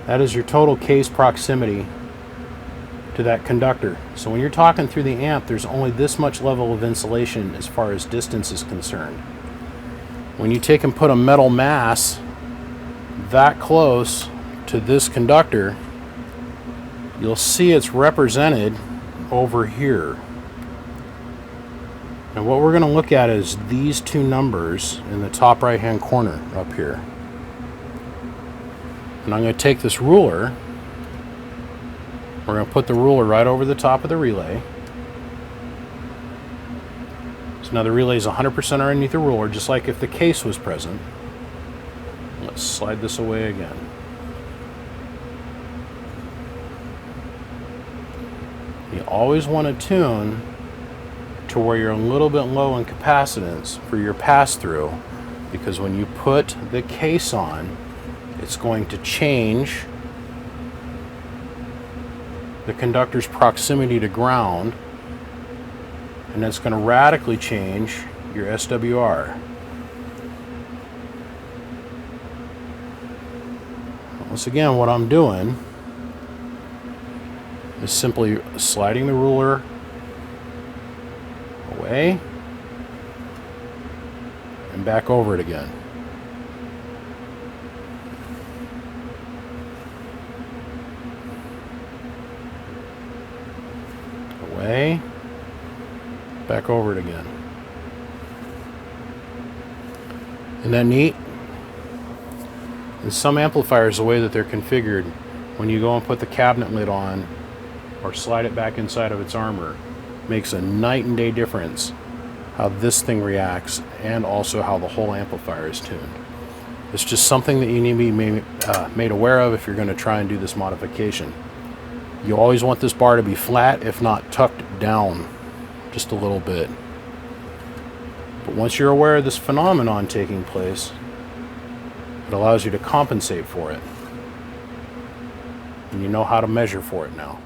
That is your total case proximity to that conductor. So when you're talking through the amp, there's only this much level of insulation as far as distance is concerned. When you take and put a metal mass that close to this conductor, you'll see it's represented over here. And what we're going to look at is these two numbers in the top right hand corner up here. And I'm going to take this ruler, we're going to put the ruler right over the top of the relay. So now the relay is 100% underneath the ruler, just like if the case was present. Let's slide this away again. You always want to tune to where you're a little bit low in capacitance for your pass-through, because when you put the case on, it's going to change the conductor's proximity to ground, and that's going to radically change your SWR. Once again, what I'm doing is simply sliding the ruler away and back over it again. Away, back over it again. Isn't that neat? In some amplifiers, the way that they're configured, when you go and put the cabinet lid on or slide it back inside of its armor, makes a night and day difference how this thing reacts and also how the whole amplifier is tuned. It's just something that you need to be made aware of if you're going to try and do this modification. You always want this bar to be flat, if not tucked down just a little bit. But once you're aware of this phenomenon taking place, it allows you to compensate for it. And you know how to measure for it now.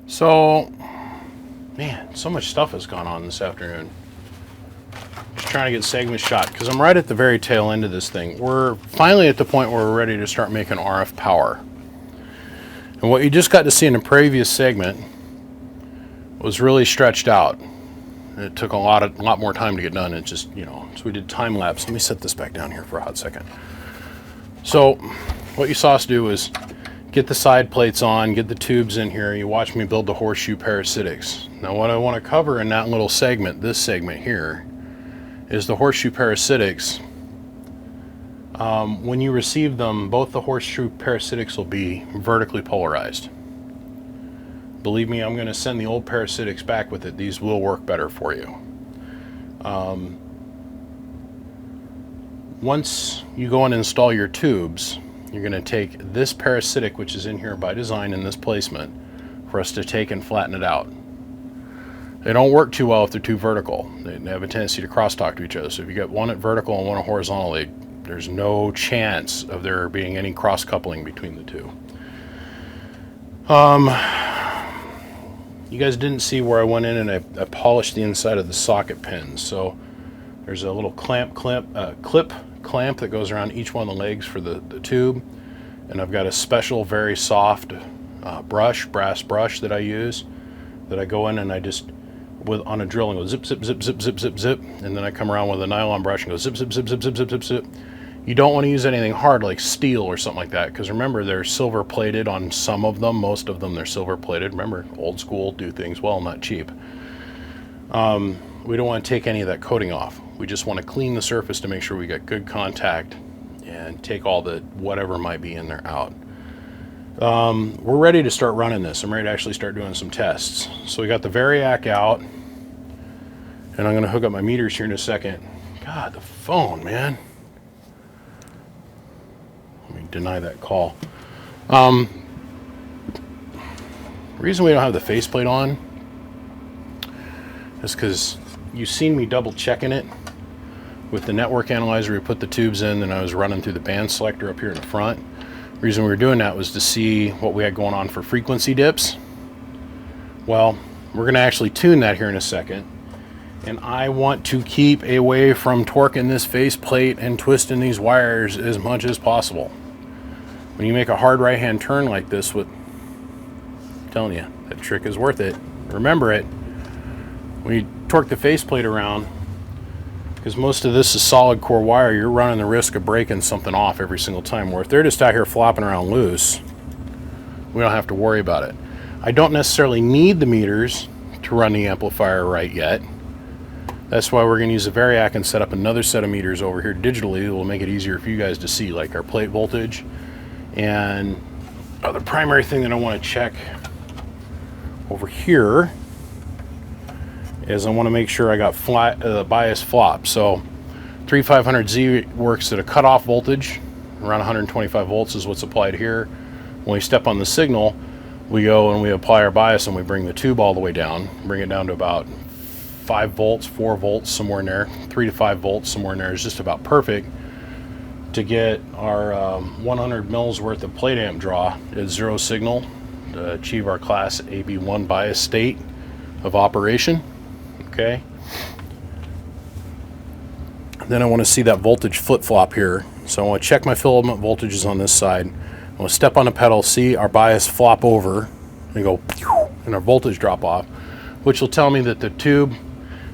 So, man, so much stuff has gone on this afternoon. Just trying to get segments shot because I'm right at the very tail end of this thing. We're finally at the point where we're ready to start making RF power. And what you just got to see in the previous segment was really stretched out. It took a lot more time to get done. It just, you know, so we did time lapse. Let me set this back down here for a hot second. So what you saw us do is get the side plates on, get the tubes in here. You watch me build the horseshoe parasitics. Now what I want to cover in that little segment, this segment here, is the horseshoe parasitics. When you receive them, both the horseshoe parasitics will be vertically polarized. Believe me, I'm going to send the old parasitics back with it. These will work better for you. Once you go and install your tubes, you're going to take this parasitic, which is in here by design in this placement, for us to take and flatten it out. They don't work too well if they're too vertical. They have a tendency to crosstalk to each other. So if you get one at vertical and one at horizontal, there's no chance of there being any cross coupling between the two. You guys didn't see where I went in and I polished the inside of the socket pins. So there's a little clip clamp that goes around each one of the legs for the tube. And I've got a special, very soft brass brush that I use, that I go in and I just, on a drill, and go zip, zip, zip, zip, zip, zip, zip. And then I come around with a nylon brush and go zip, zip, zip, zip, zip, zip, zip, zip. You don't want to use anything hard like steel or something like that, because remember, they're silver plated on some of them. Most of them, they're silver plated. Remember, old school, do things well, not cheap. We don't want to take any of that coating off. We just want to clean the surface to make sure we get good contact and take all the whatever might be in there out. We're ready to start running this. I'm ready to actually start doing some tests. So we got the variac out, and I'm going to hook up my meters here in a second. God, the phone, man. Let me deny that call. The reason we don't have the faceplate on is because you've seen me double checking it with the network analyzer. We put the tubes in, and I was running through the band selector up here in the front. The reason we were doing that was to see what we had going on for frequency dips. Well, we're going to actually tune that here in a second. And I want to keep away from torquing this faceplate and twisting these wires as much as possible. When you make a hard right-hand turn like this, I'm telling you, that trick is worth it. Remember it. When you torque the faceplate around, because most of this is solid core wire, you're running the risk of breaking something off every single time. Where if they're just out here flopping around loose, we don't have to worry about it. I don't necessarily need the meters to run the amplifier right yet. That's why we're going to use a variac and set up another set of meters over here digitally. It will make it easier for you guys to see, like our plate voltage. And the primary thing that I want to check over here is I want to make sure I got bias flop. So 3500Z works at a cutoff voltage, around 125 volts is what's applied here. When we step on the signal, we go and we apply our bias and we bring the tube all the way down, bring it down to about 5 volts, 4 volts, somewhere in there, 3 to 5 volts, somewhere in there is just about perfect to get our 100 mils worth of plate amp draw at zero signal to achieve our class AB1 bias state of operation. Okay. Then I want to see that voltage flip-flop here. So I want to check my filament voltages on this side. I want to step on the pedal, see our bias flop over and go, and our voltage drop off, which will tell me that the tube,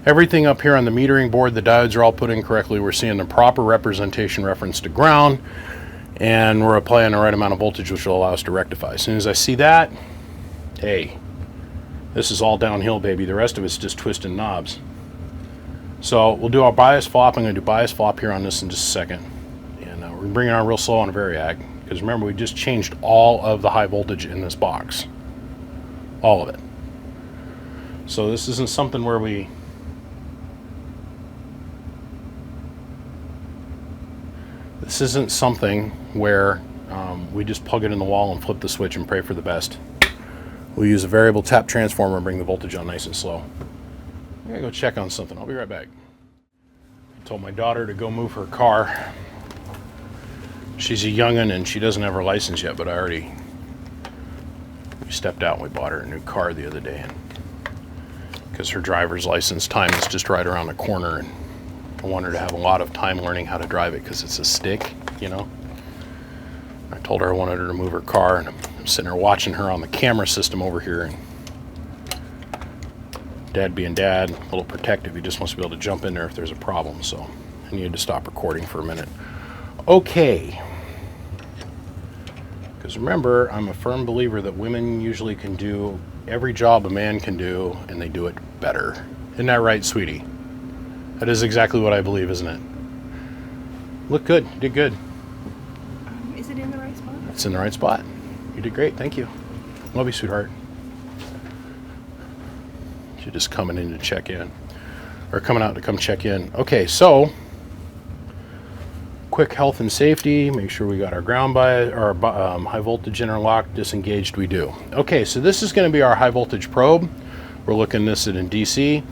everything up here on the metering board, the diodes are all put in correctly. We're seeing the proper representation reference to ground, and we're applying the right amount of voltage, which will allow us to rectify. As soon as I see that, hey, this is all downhill, baby. The rest of it's just twisting knobs. So we'll do our bias flop. I'm going to do bias flop here on this in just a second. And we're going to bring it on real slow on a variac, because remember, we just changed all of the high voltage in this box. All of it. So this isn't something where we we just plug it in the wall and flip the switch and pray for the best. We'll use a variable tap transformer and bring the voltage on nice and slow. I'm gonna go check on something. I'll be right back. I told my daughter to go move her car. She's a youngin' and she doesn't have her license yet, but I already We stepped out and we bought her a new car the other day, because her driver's license time is just right around the corner, and I want her to have a lot of time learning how to drive it because it's a stick, you know. I told her I wanted her to move her car, and I'm sitting there watching her on the camera system over here, and Dad being Dad, a little protective, he just wants to be able to jump in there if there's a problem, so I needed to stop recording for a minute. Okay. Because remember, I'm a firm believer that women usually can do every job a man can do, and they do it better. Isn't that right, sweetie? That is exactly what I believe, isn't it? Look good. You did good. Is it in the right spot? It's in the right spot. You did great. Thank you. Love you, sweetheart. She's just coming in to check in. Or coming out to come check in. Okay, so quick health and safety. Make sure we got our ground bias, our high voltage interlock disengaged. We do. Okay, so this is going to be our high voltage probe. We're looking this at in DC.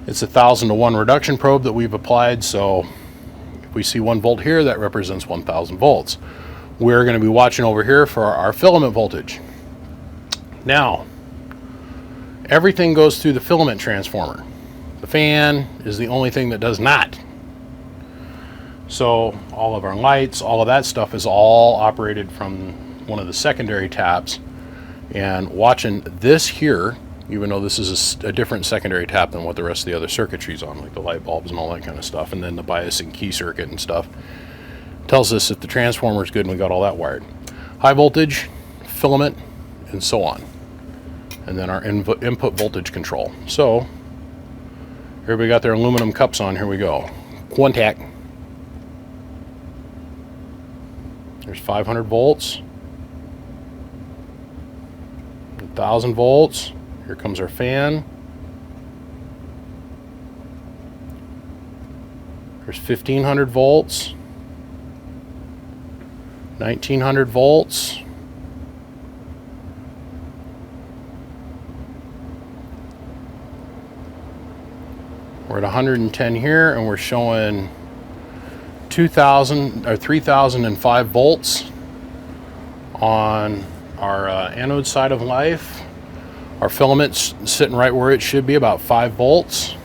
It's a 1,000 to 1 reduction probe that we've applied. So if we see 1 volt here, that represents 1,000 volts. We're going to be watching over here for our filament voltage. Now, everything goes through the filament transformer. The fan is the only thing that does not. So all of our lights, all of that stuff is all operated from one of the secondary taps. And watching this here, even though this is a different secondary tap than what the rest of the other circuitry's on, like the light bulbs and all that kind of stuff, and then the biasing key circuit and stuff, tells us if the transformer is good and we got all that wired. High voltage, filament, and so on. And then our input voltage control. So everybody got their aluminum cups on. Here we go. Contact. There's 500 volts. 1,000 volts. Here comes our fan. There's 1,500 volts. 1,900 volts. We're at 110 here, and we're showing 2,000 or 3,005 volts on our anode side of life. Our filament's sitting right where it should be, about 5 volts.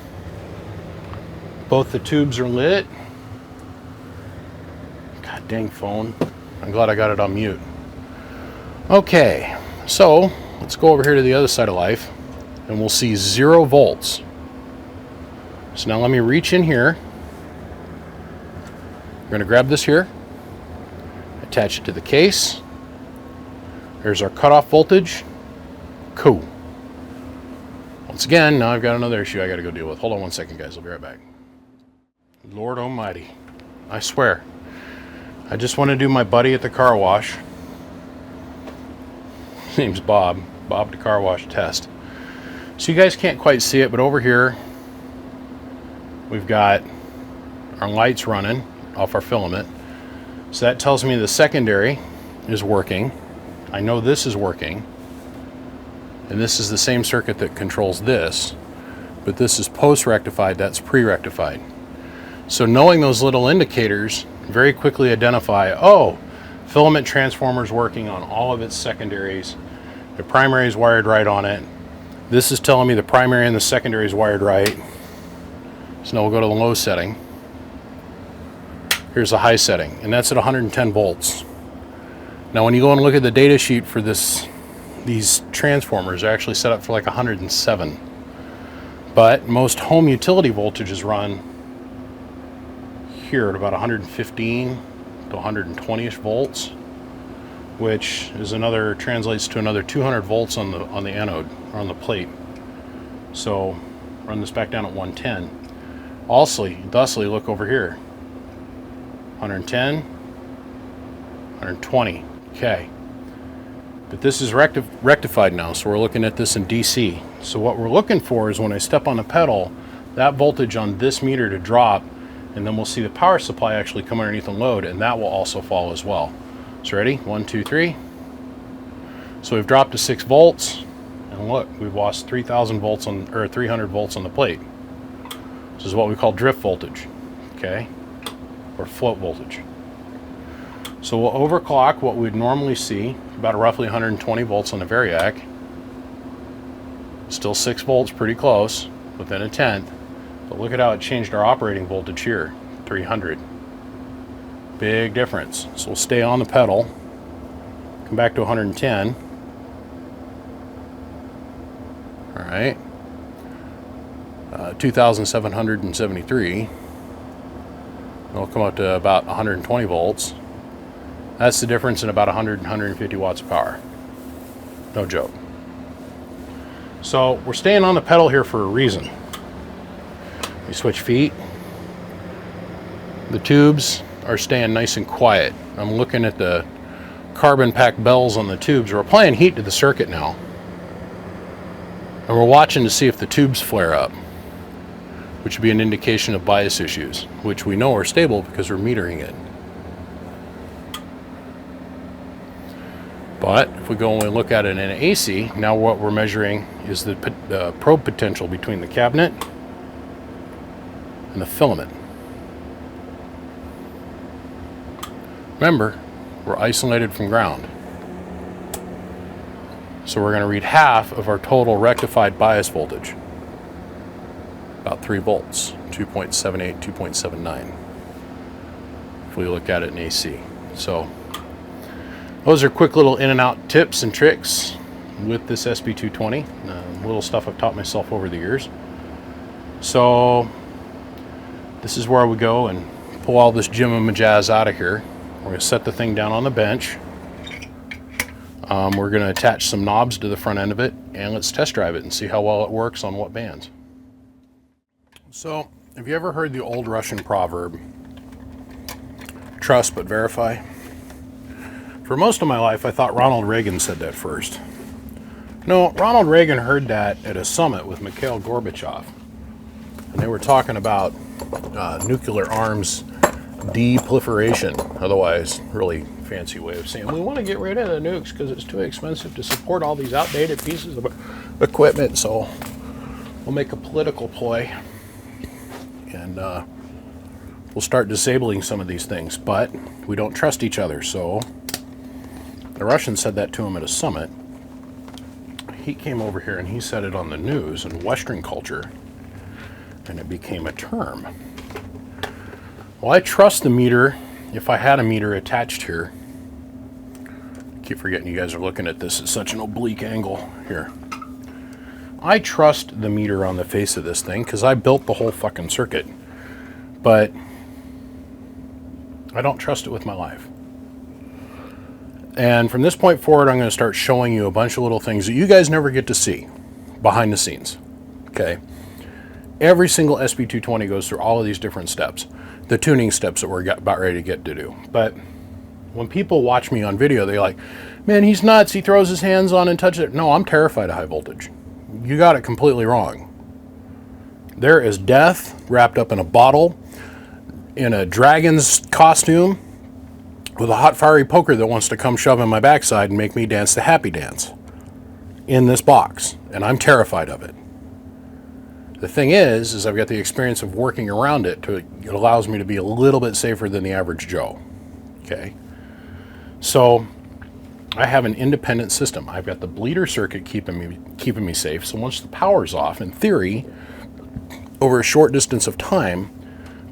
Both the tubes are lit. God dang phone. I'm glad I got it on mute. Okay, so let's go over here to the other side of life, and we'll see 0 volts. So now let me reach in here. We're going to grab this here, attach it to the case. There's our cutoff voltage. Cool. Once again, now I've got another issue I got to go deal with. Hold on one second, guys. I'll be right back. Lord Almighty. I swear. I just want to do my buddy at the car wash. His name's Bob. Bob the car wash test. So you guys can't quite see it, but over here we've got our lights running off our filament. So that tells me the secondary is working. I know this is working. And this is the same circuit that controls this. But this is post-rectified, that's pre-rectified. So knowing those little indicators, very quickly identify, oh, filament transformer is working on all of its secondaries. The primary is wired right on it. This is telling me the primary and the secondary is wired right. So now we'll go to the low setting. Here's the high setting, and that's at 110 volts. Now when you go and look at the data sheet for these transformers, they're actually set up for like 107. But most home utility voltages run here at about 115 to 120-ish volts, which is translates to another 200 volts on the anode, or on the plate. So run this back down at 110. Thusly, look over here. 110, 120. Okay. But this is rectified now, so we're looking at this in DC. So what we're looking for is when I step on the pedal, that voltage on this meter to drop, and then we'll see the power supply actually come underneath the load, and that will also fall as well. So ready? 1, 2, 3. So we've dropped to 6 volts, and look, we've lost 3,000 volts or 300 volts on the plate. This is what we call drift voltage, okay, or float voltage. So we'll overclock what we'd normally see, about roughly 120 volts on the variac. Still 6 volts, pretty close, within a tenth. But look at how it changed our operating voltage here, 300. Big difference. So we'll stay on the pedal, come back to 110. All right. 2,773. It'll come up to about 120 volts. That's the difference in about 100 and 150 watts of power. No joke. So we're staying on the pedal here for a reason. We switch feet. The tubes are staying nice and quiet. I'm looking at the carbon pack bells on the tubes. We're applying heat to the circuit now. And we're watching to see if the tubes flare up, which would be an indication of bias issues, which we know are stable because we're metering it. But if we go and we look at it in AC, now what we're measuring is the probe potential between the cabinet and the filament. Remember, we're isolated from ground. So we're going to read half of our total rectified bias voltage. About 3 volts, 2.78, 2.79. If we look at it in AC. So those are quick little in and out tips and tricks with this Sb-220. Little stuff I've taught myself over the years. So this is where we go and pull all this jazz out of here. We're going to set the thing down on the bench. We're going to attach some knobs to the front end of it, and let's test drive it and see how well it works on what bands. So, have you ever heard the old Russian proverb, trust but verify? For most of my life, I thought Ronald Reagan said that first. No, Ronald Reagan heard that at a summit with Mikhail Gorbachev. And they were talking about nuclear arms deproliferation, otherwise really fancy way of saying we want to get rid of the nukes because it's too expensive to support all these outdated pieces of equipment, so we'll make a political ploy and we'll start disabling some of these things, but we don't trust each other. So the Russians said that to him at a summit. He came over here and he said it on the news in Western culture, and it became a term. Well, I trust the meter. If I had a meter attached here, I keep forgetting you guys are looking at this at such an oblique angle here. I trust the meter on the face of this thing because I built the whole fucking circuit, but I don't trust it with my life. And from this point forward, I'm going to start showing you a bunch of little things that you guys never get to see behind the scenes. Okay. Every single Sb-220 goes through all of these different steps, the tuning steps that we're about ready to get to do. But when people watch me on video, they're like, man, he's nuts. He throws his hands on and touches it. No, I'm terrified of high voltage. You got it completely wrong. There is death wrapped up in a bottle, in a dragon's costume, with a hot fiery poker that wants to come shove in my backside and make me dance the happy dance in this box. And I'm terrified of it. The thing is I've got the experience of working around it. It allows me to be a little bit safer than the average Joe. Okay. So I have an independent system. I've got the bleeder circuit keeping me safe. So once the power's off, in theory, over a short distance of time,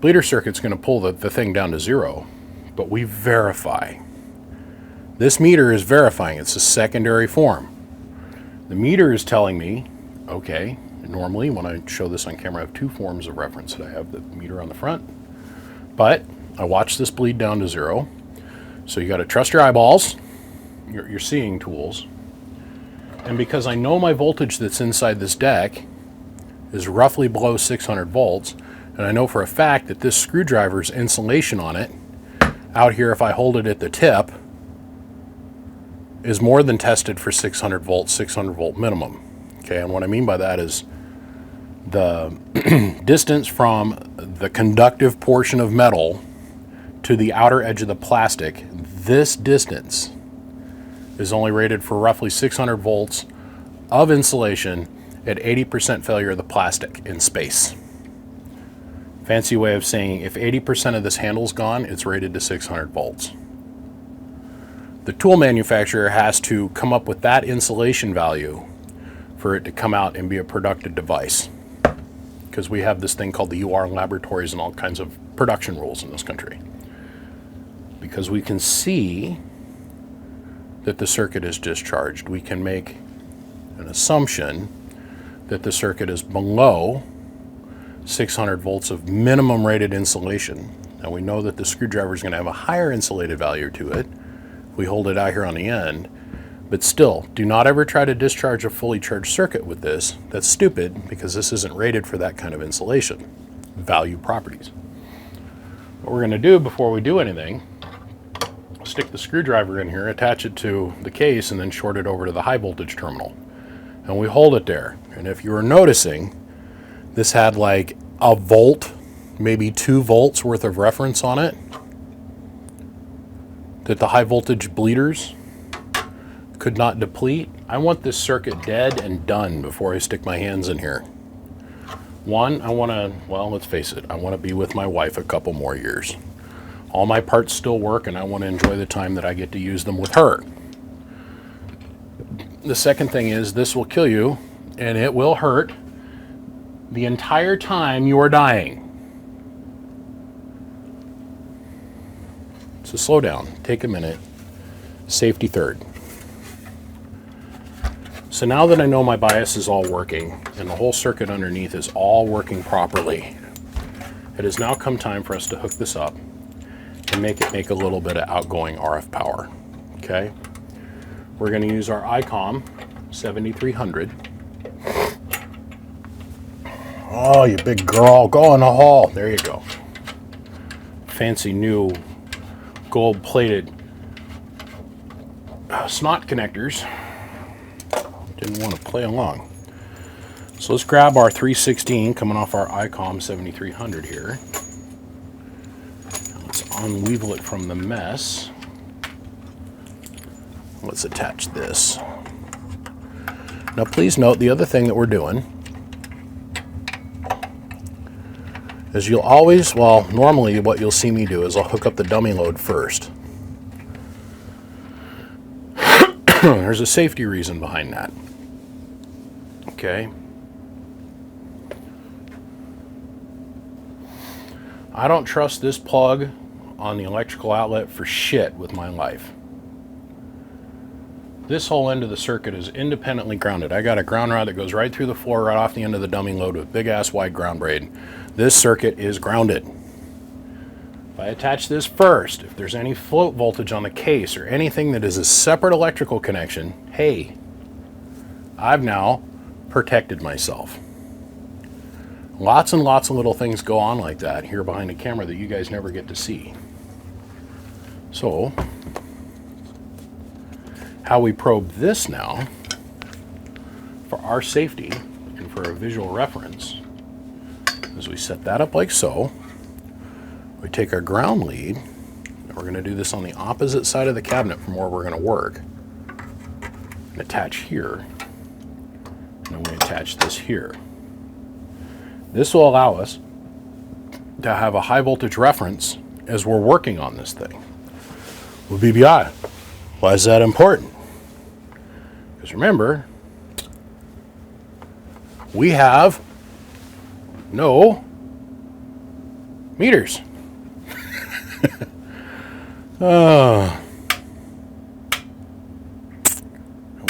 bleeder circuit's going to pull the thing down to zero. But we verify. This meter is verifying. It's a secondary form. The meter is telling me, okay, normally when I show this on camera, I have two forms of reference. I have the meter on the front, but I watch this bleed down to zero. So you got to trust your eyeballs, your seeing tools. And because I know my voltage that's inside this deck is roughly below 600 volts, and I know for a fact that this screwdriver's insulation on it, out here if I hold it at the tip, is more than tested for 600 volts, 600 volt minimum. Okay, and what I mean by that is the distance from the conductive portion of metal to the outer edge of the plastic, this distance is only rated for roughly 600 volts of insulation at 80% failure of the plastic in space. Fancy way of saying if 80% of this handle's gone, it's rated to 600 volts. the tool manufacturer has to come up with that insulation value for it to come out and be a productive device. Because we have this thing called the UR laboratories and all kinds of production rules in this country. Because we can see that the circuit is discharged, we can make an assumption that the circuit is below 600 volts of minimum rated insulation. Now we know that the screwdriver is going to have a higher insulated value to it. We hold it out here on the end, but still, do not ever try to discharge a fully charged circuit with this. That's stupid, because this isn't rated for that kind of insulation value properties. What we're going to do before we do anything, stick the screwdriver in here, attach it to the case, and then short it over to the high voltage terminal. And we hold it there. And if you were noticing, this had like a volt, maybe 2 volts worth of reference on it, that the high voltage bleeders could not deplete. I want this circuit dead and done before I stick my hands in here. One, I want to, well, let's face it, I want to be with my wife a couple more years. All my parts still work, and I want to enjoy the time that I get to use them with her. The second thing is, this will kill you, and it will hurt the entire time you are dying. So slow down, take a minute, safety third. So now that I know my bias is all working and the whole circuit underneath is all working properly, it has now come time for us to hook this up and make it make a little bit of outgoing RF power. Okay? We're going to use our ICOM 7300. Oh, you big girl, go in the hall. There you go. Fancy new gold-plated snot connectors. Didn't want to play along. So let's grab our 316 coming off our ICOM 7300 here. Let's unweevil it from the mess. Let's attach this. Now please note the other thing that we're doing is you'll always, well, normally what you'll see me do is I'll hook up the dummy load first. There's a safety reason behind that. Okay. I don't trust this plug on the electrical outlet for shit with my life. This whole end of the circuit is independently grounded. I got a ground rod that goes right through the floor, right off the end of the dummy load with big ass wide ground braid. This circuit is grounded. If I attach this first, if there's any float voltage on the case or anything that is a separate electrical connection, hey, I've now protected myself. Lots and lots of little things go on like that here behind the camera that you guys never get to see. So, how we probe this now, for our safety and for a visual reference, is we set that up like so. We take our ground lead, and we're going to do this on the opposite side of the cabinet from where we're going to work, and attach here. And we attach this here. This will allow us to have a high voltage reference as we're working on this thing. Well, BBI, why is that important? Because remember, we have no meters.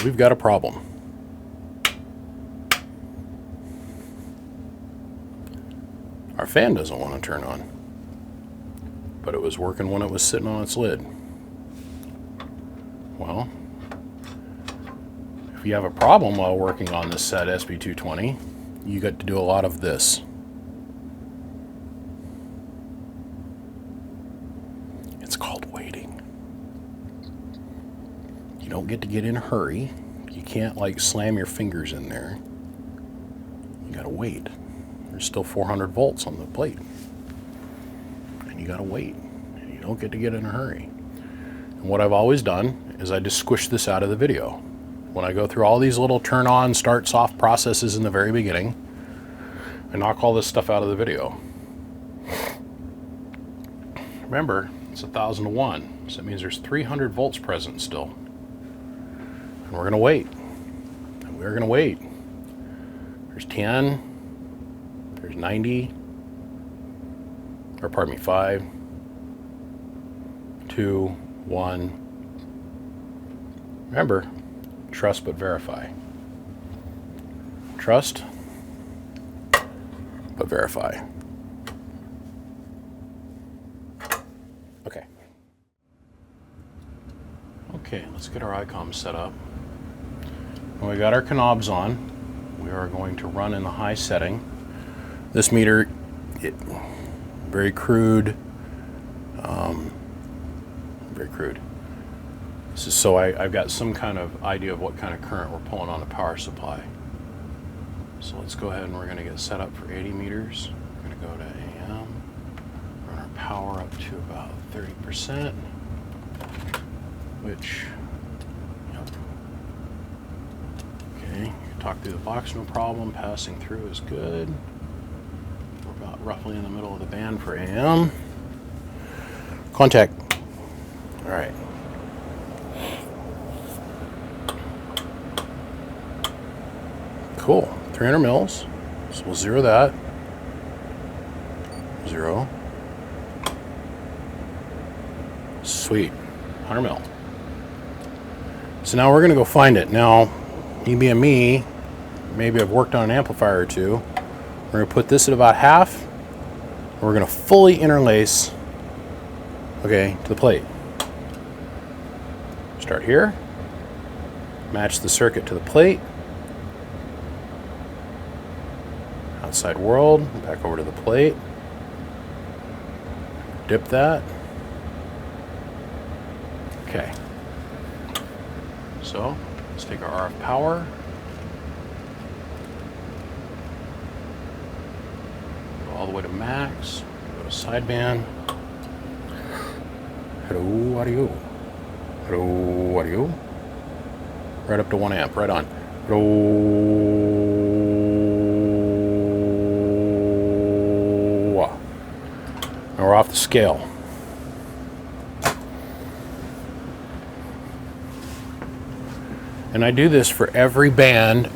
We've got a problem. Our fan doesn't want to turn on, but it was working when it was sitting on its lid. Well, if you have a problem while working on this set Sb-220, you got to do a lot of this. It's called waiting. You don't get to get in a hurry. You can't like slam your fingers in there. You gotta wait. There's still 400 volts on the plate. And you gotta wait. And you don't get to get in a hurry. And what I've always done is I just squish this out of the video. When I go through all these little turn on, start soft processes in the very beginning, I knock all this stuff out of the video. Remember, it's 1,000 to 1. So that means there's 300 volts present still. And we're going to wait. And we're going to wait. There's 10. There's 90. Or pardon me, 5, 2, 1. Remember, trust but verify. Trust but verify. Okay. Okay, let's get our ICOM set up. When we got our knobs on, we are going to run in the high setting. This meter, very crude. Very crude. This is so I've got some kind of idea of what kind of current we're pulling on the power supply. So let's go ahead and we're going to get set up for 80 meters. We're going to go to AM, run our power up to about 30%, which, yep. Okay, you can talk through the box, no problem. Passing through is good. We're about roughly in the middle of the band for AM. Contact. All right. Cool. 300 mils. So we'll zero that. 0. Sweet. 100 mil. So now we're going to go find it. Now, you being me, maybe I've worked on an amplifier or two. We're going to put this at about half. And we're going to fully interlace, okay, to the plate. Start here. Match the circuit to the plate. Outside world, back over to the plate. Dip that. Okay. So, let's take our RF power. Go all the way to max. Go to sideband. Hello, audio. Hello, audio. Right up to 1 amp, right on. Hello. Now we're off the scale. And I do this for every band,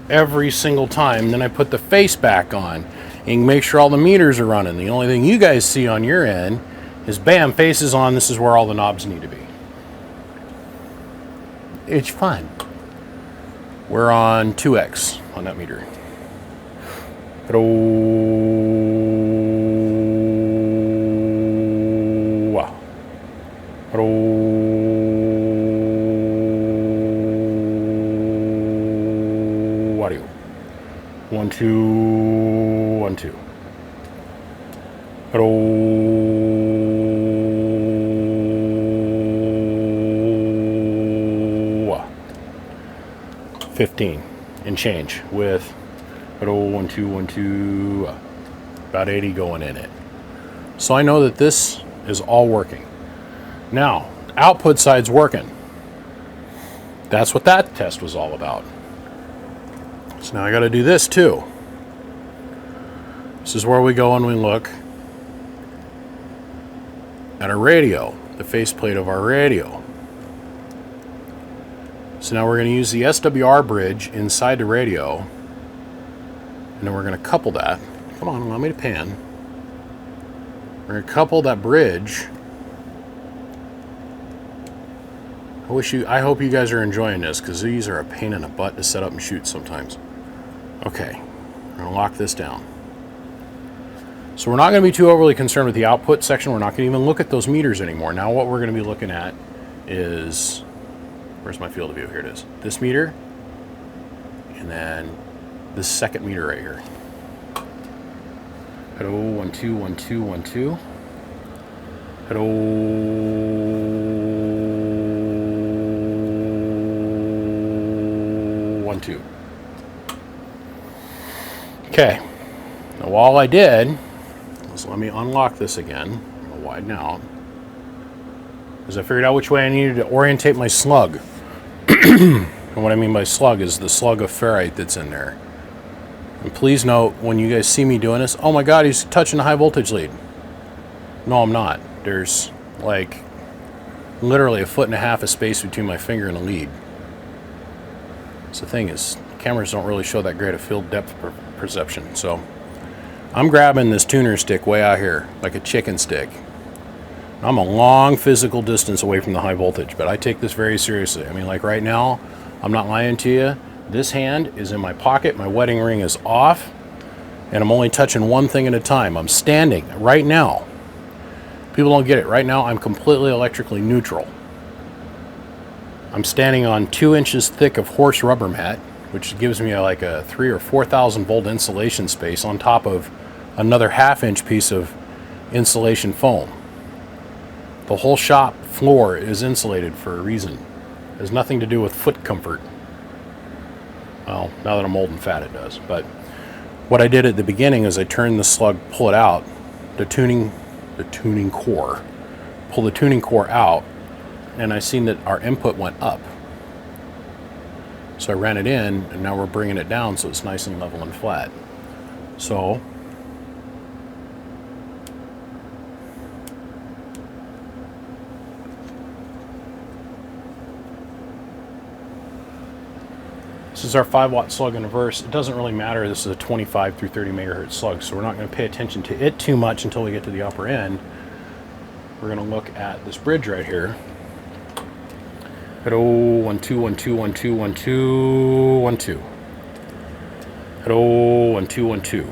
every single time. Then I put the face back on and make sure all the meters are running. The only thing you guys see on your end is bam, face is on. This is where all the knobs need to be. It's fun. We're on 2x on that meter. Audio. 1 2 1 2. Hello. 15 and change with 1 2 1 2, about 80 going in it. So I know that this is all working. Now, the output side's working. That's what that test was all about. So now I got to do this too. This is where we go and we look at our radio, the faceplate of our radio. So now we're going to use the SWR bridge inside the radio, and then we're going to couple that. Come on, allow me to pan. We're going to couple that bridge. I hope you guys are enjoying this, because these are a pain in the butt to set up and shoot sometimes. Okay, we're going to lock this down. So we're not going to be too overly concerned with the output section. We're not going to even look at those meters anymore. Now what we're going to be looking at is, where's my field of view? Here it is. This meter, and then this second meter right here. Hello, 1 2 1 2 1 2. Hello, 1 2. Okay. Now all I did was, let me unlock this again. I'm gonna widen out, because I figured out which way I needed to orientate my slug. And what I mean by slug is the slug of ferrite that's in there. And please note, when you guys see me doing this, oh my god, he's touching the high voltage lead. No, I'm not. There's like literally 1.5 feet of space between my finger and the lead. So the thing is, cameras don't really show that great a field depth perception. So I'm grabbing this tuner stick way out here, like a chicken stick. I'm a long physical distance away from the high voltage, but I take this very seriously. I mean, like right now, I'm not lying to you. This hand is in my pocket, my wedding ring is off, and I'm only touching one thing at a time. I'm standing right now. People don't get it. Right now, I'm completely electrically neutral. I'm standing on 2 inches thick of horse rubber mat, which gives me like a 3,000 or 4,000 volt insulation space on top of another 1/2 inch piece of insulation foam. The whole shop floor is insulated for a reason. It has nothing to do with foot comfort. Well, now that I'm old and fat, it does. But what I did at the beginning is I turned the slug, pull it out, the tuning core, pull the tuning core out, and I seen that our input went up. So I ran it in, and now we're bringing it down so it's nice and level and flat. So this is our 5-watt slug in reverse. It doesn't really matter. This is a 25 through 30 megahertz slug, so we're not going to pay attention to it too much until we get to the upper end. We're going to look at this bridge right here. Hello, 1 2 1 2 1 2 1 2 1 2. Hello, 1 2 1 2.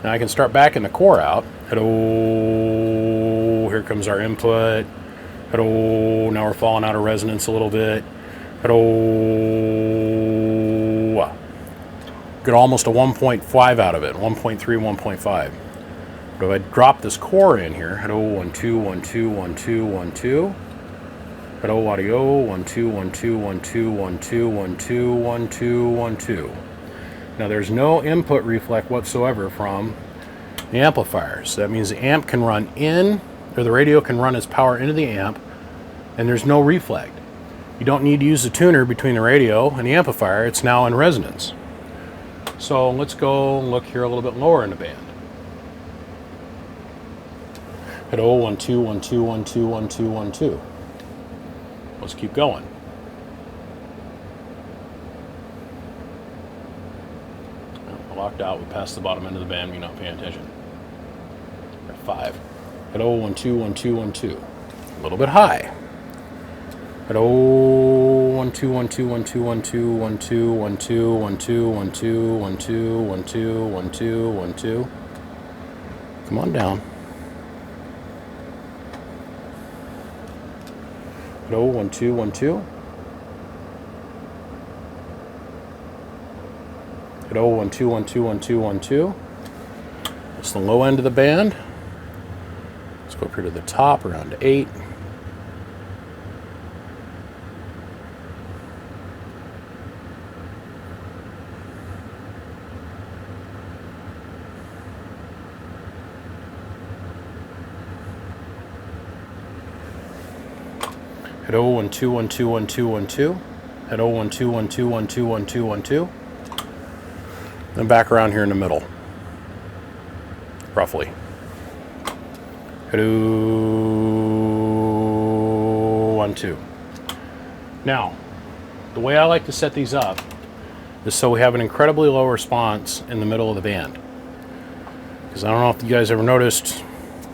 Now I can start backing the core out. Hello, here comes our input. Hello, now we're falling out of resonance a little bit. Hello, get almost a 1.5 out of it, 1.3, 1.5. But if I drop this core in here, hello, 1 2 1 2 1 2 1 2. Hello, audio, 1 2 1 2 1 2 1 2 1 2 1 2 1 2. Now there's no input reflect whatsoever from the amplifiers. So that means the amp can run in, or the radio can run its power into the amp, and there's no reflect. You don't need to use the tuner between the radio and the amplifier. It's now in resonance. So let's go look here a little bit lower in the band. Hello, 1 2 1 2 1 2 1 2 1 2. Let's keep going. Locked out. We passed the bottom end of the band. We're not paying attention. 5. Hello, 1 2 1 2 1 2. A little bit high. Hello, 1 2 1 2 1 2 1 2 1 2 1 2 1 2 1 2 1 2 1 2 1 2 1 2. Come on down. Hello, 1 2 1 2. Hello, 1 2 1 2 1 2 1 2. That's the low end of the band. Let's go up here to the top around 8. Hello, 1 2 1 2 1 2 1 2. Hello, 1 2 1 2 1 2 1 2 1 2. Then back around here in the middle, roughly. Hello, 1 2. Now, the way I like to set these up is so we have an incredibly low response in the middle of the band. Because I don't know if you guys ever noticed,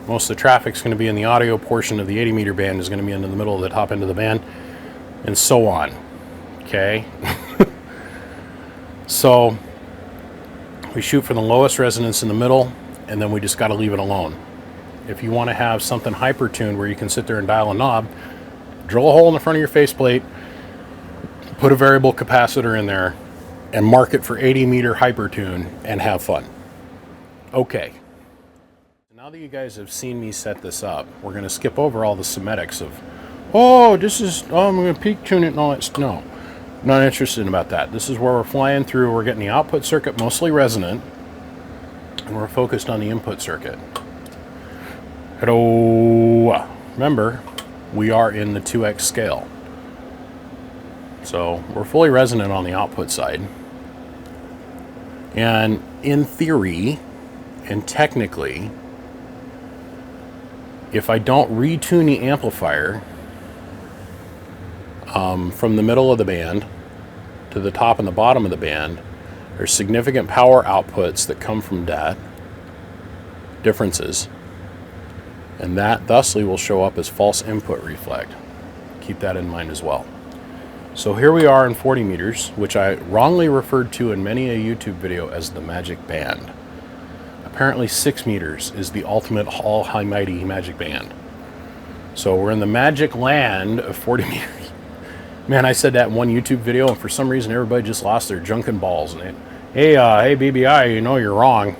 most of the traffic's going to be in the audio portion of the 80 meter band is going to be in the middle of the top end of the band, and so on. Okay? So we shoot for the lowest resonance in the middle, and then we just got to leave it alone. If you want to have something hyper-tuned where you can sit there and dial a knob, drill a hole in the front of your faceplate, put a variable capacitor in there, and mark it for 80 meter hyper-tune, and have fun. Okay. Now that you guys have seen me set this up, we're going to skip over all the semantics of, I'm going to peak tune it and all that stuff. No, not interested about that. This is where we're flying through. We're getting the output circuit mostly resonant, and we're focused on the input circuit. Hello. Remember, we are in the 2x scale. So we're fully resonant on the output side. And in theory, and technically, if I don't retune the amplifier from the middle of the band to the top and the bottom of the band, there's significant power outputs that come from that, differences, and that thusly will show up as false input reflect. Keep that in mind as well. So here we are in 40 meters, which I wrongly referred to in many a YouTube video as the magic band. Apparently 6 meters is the ultimate almighty magic band. So we're in the magic land of 40 meters. Man, I said that in one YouTube video, and for some reason everybody just lost their junkin' balls. And hey BBI, you know you're wrong.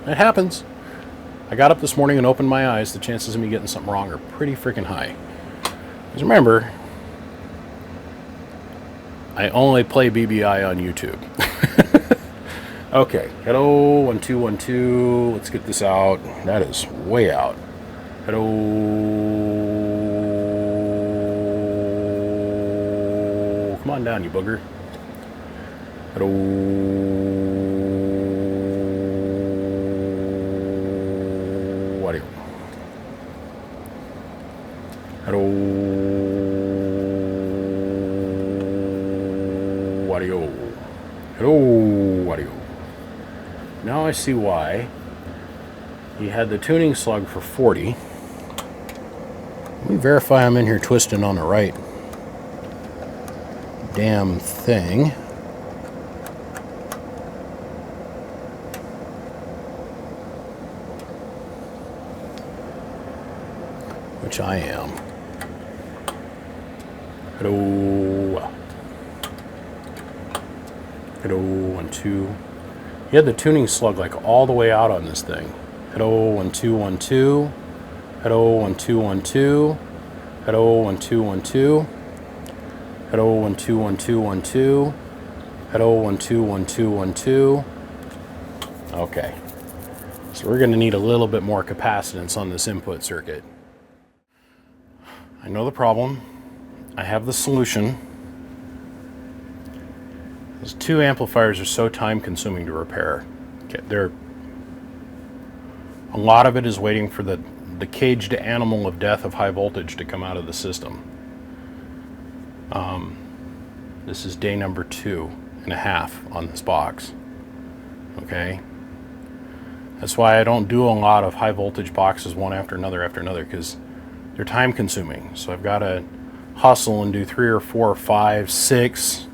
It happens. I got up this morning and opened my eyes. The chances of me getting something wrong are pretty freaking high. Because remember, I only play BBI on YouTube. Okay, hello, 1 2 1 2. Let's get this out. That is way out. Hello. Come on down, you booger. Hello. Audio. Hello. Audio. Hello. Audio. Now I see why he had the tuning slug for 40. Let me verify I'm in here twisting on the right damn thing. Which I am. Hello. Hello, 1 2. He had the tuning slug like all the way out on this thing. Hello, 1 2 1 2. Hello, 1 2 1 2. Hello, 1 2 1 2. Hello, 1 2 1 2 1 2. Hello, 1 2 1 2 1 2. Okay. So we're going to need a little bit more capacitance on this input circuit. I know the problem. I have the solution. These two amplifiers are so time consuming to repair. Okay, a lot of it is waiting for the caged animal of death of high voltage to come out of the system. This is day number 2.5 on this box. Okay, that's why I don't do a lot of high voltage boxes one after another, because they're time consuming. So I've got to hustle and do 3 or 4 or 5, 6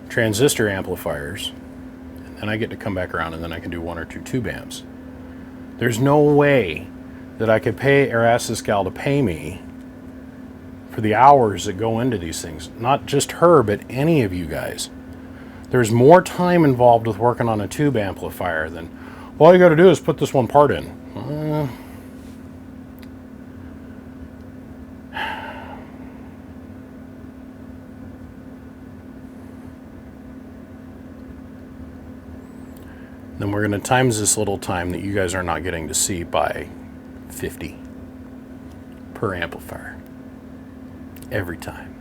transistor amplifiers, and then I get to come back around and then I can do 1 or 2 tube amps. There's no way that I could pay or ask this gal to pay me for the hours that go into these things. Not just her, but any of you guys. There's more time involved with working on a tube amplifier than, well, all you got to do is put this one part in. Then we're going to times this little time that you guys are not getting to see by 50 per amplifier. Every time.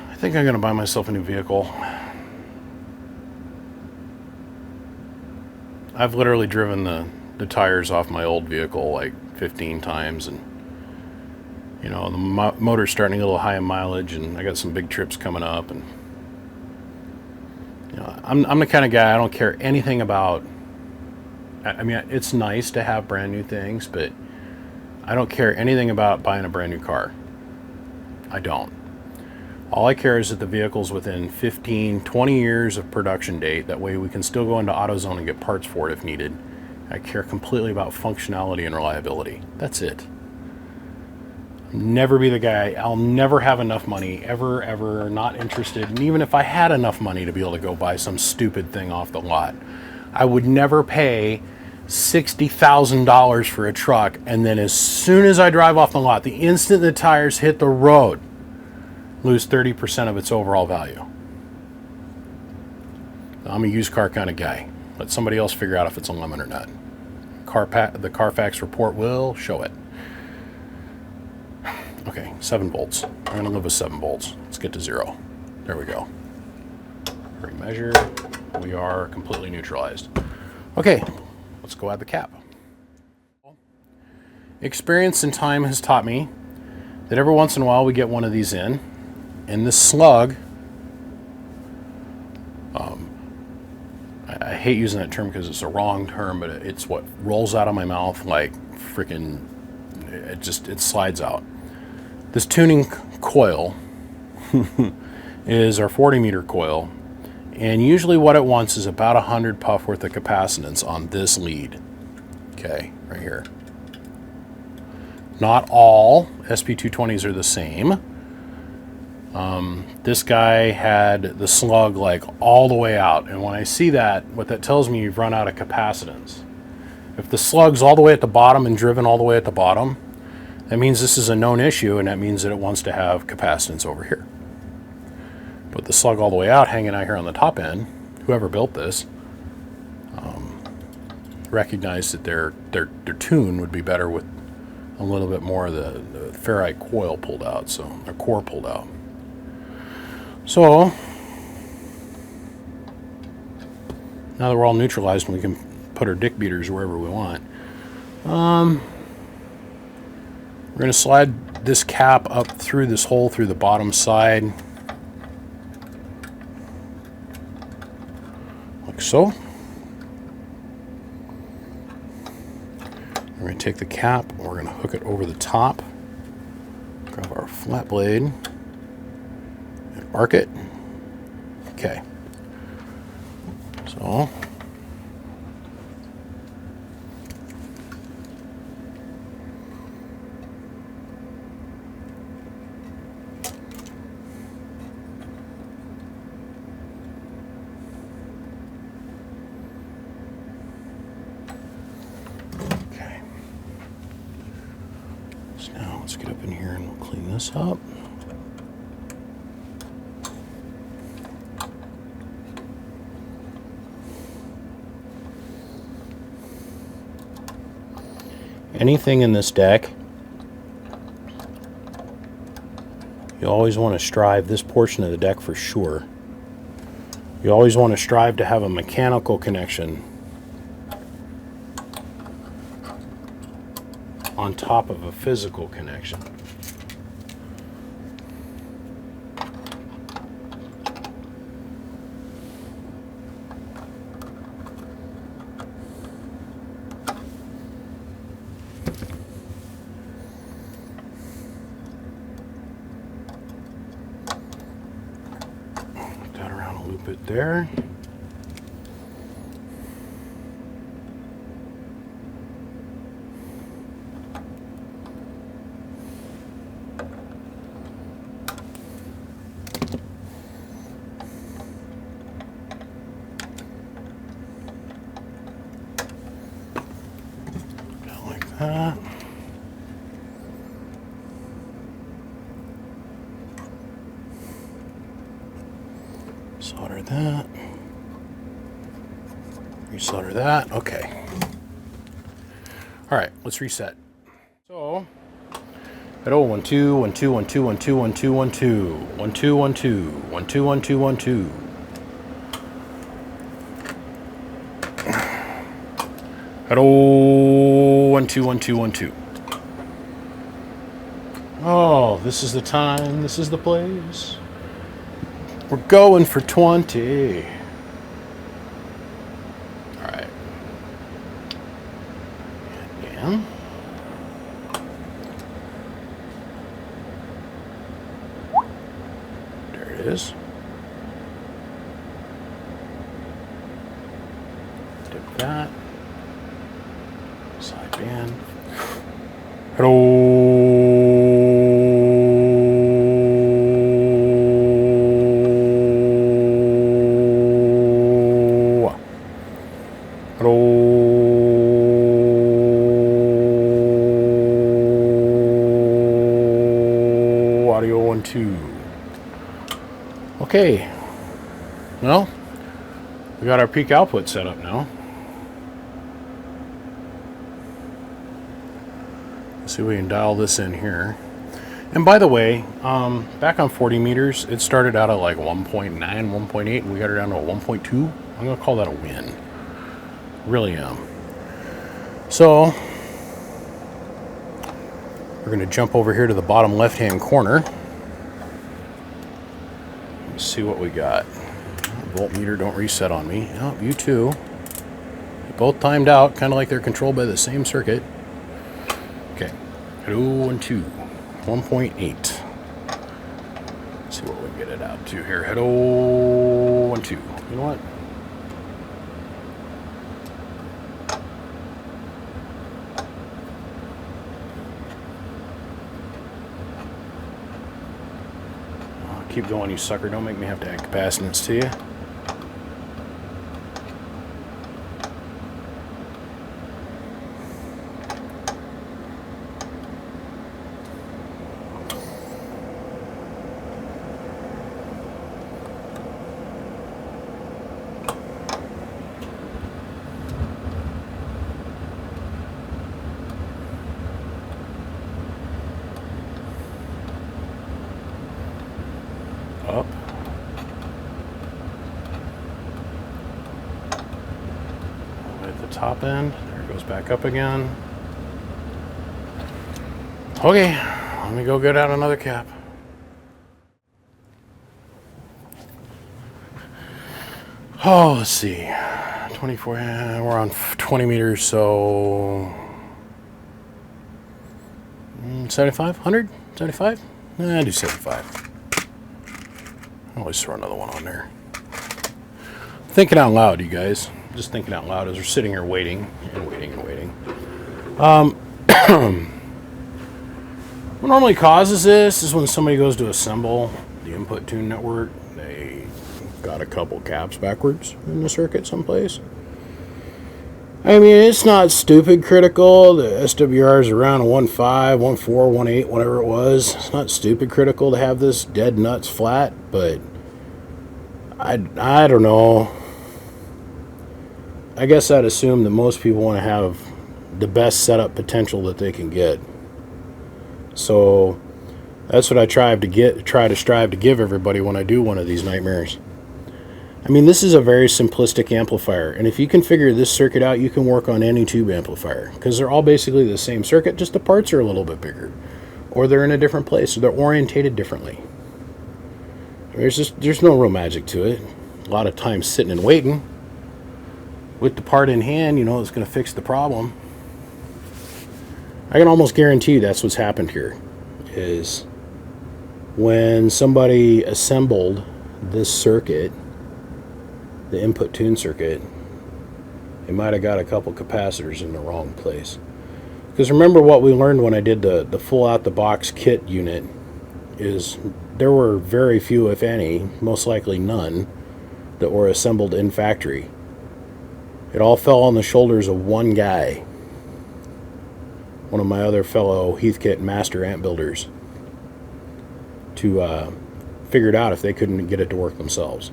I think I'm going to buy myself a new vehicle. I've literally driven the tires off my old vehicle like 15 times, and you know, the motor's starting to get a little high in mileage, and I got some big trips coming up, and you know, I'm the kind of guy, I don't care anything about, I mean, it's nice to have brand new things, but I don't care anything about buying a brand new car. I don't. All I care is that the vehicle's within 15, 20 years of production date. That way we can still go into AutoZone and get parts for it if needed. I care completely about functionality and reliability. That's it. Never be the guy. I'll never have enough money, ever, not interested. And even if I had enough money to be able to go buy some stupid thing off the lot, I would never pay $60,000 for a truck, and then as soon as I drive off the lot, the instant the tires hit the road, lose 30% of its overall value. I'm a used car kind of guy. Let somebody else figure out if it's a lemon or not. The Carfax report will show it. Okay, 7 volts. I'm going to live with 7 volts. Let's get to 0. There we go. Remeasure. We are completely neutralized. Okay, let's go add the cap. Experience and time has taught me that every once in a while we get one of these in, and this slug, I hate using that term because it's a wrong term, but it's what rolls out of my mouth like freaking, it slides out. This tuning coil is our 40 meter coil, and usually what it wants is about 100 puff worth of capacitance on this lead. Okay, right here. Not all Sb-220s are the same. This guy had the slug like all the way out, and when I see that, what that tells me, you've run out of capacitance. If the slug's all the way at the bottom and driven all the way at the bottom, that means this is a known issue, and that means that it wants to have capacitance over here. But the slug all the way out, hanging out here on the top end, whoever built this recognized that their tune would be better with a little bit more of the ferrite coil pulled out, so their core pulled out. So now that we're all neutralized and we can put our dick beaters wherever we want, we're going to slide this cap up through this hole through the bottom side, like so. We're going to take the cap and we're going to hook it over the top, grab our flat blade, and arc it. Okay. So now let's get up in here and we'll clean this up. Anything in this deck, you always want to strive, this portion of the deck for sure, you always want to strive to have a mechanical connection on top of a physical connection. Put that around a loop it there. That. Solder that. Resolder that. Okay. All right, let's reset. So, at 1 2 1 2 1 2 1 2 1 2 1 2 1 2 1 2 1 2 1 2 1 2. Hello, 1 2 1 2 1 2. Oh, this is the time. This is the place. We're going for 20. All right. Yeah. There it is. Dip that. Side band. Hello. Hello. Audio 1 2. Okay. Well, we got our peak output set up now. Let's see if we can dial this in here. And by the way, back on 40 meters, it started out at like 1.9, 1.8, and we got it down to a 1.2. I'm going to call that a win. Really am. So, we're going to jump over here to the bottom left-hand corner. Let's see what we got. Voltmeter, don't reset on me. Oh, you too. Both timed out, kind of like they're controlled by the same circuit. Okay, hello and 2. 1.8. Let's see what we can get it out to here. Hello and 2. You know what? Keep going, you sucker. Don't make me have to add capacitance to you. Up. At the top end. There it goes back up again. Okay, let me go get out another cap. Oh, let's see. 24, we're on 20 meters, so 75, 100, 75? I do 75. I'll always throw another one on there. Thinking out loud, you guys. Just thinking out loud as we're sitting here waiting and waiting and waiting. What normally causes this is when somebody goes to assemble the input tune network, they got a couple caps backwards in the circuit someplace. I mean, it's not stupid critical. The SWR is around a 1.5, 1.4, 1.8, whatever it was. It's not stupid critical to have this dead nuts flat, but I don't know. I guess I'd assume that most people want to have the best setup potential that they can get. So that's what I try to strive to give everybody when I do one of these nightmares. I mean, this is a very simplistic amplifier, and if you can figure this circuit out, you can work on any tube amplifier, because they're all basically the same circuit, just the parts are a little bit bigger, or they're in a different place, or they're orientated differently. There's no real magic to it. A lot of times sitting and waiting with the part in hand, you know, it's going to fix the problem. I can almost guarantee you that's what's happened here, is when somebody assembled this circuit, the input tune circuit, they might have got a couple capacitors in the wrong place. Because remember what we learned when I did the full out the box kit unit is there were very few, if any, most likely none, that were assembled in factory. It all fell on the shoulders of one guy, one of my other fellow Heathkit master amp builders, to figure it out if they couldn't get it to work themselves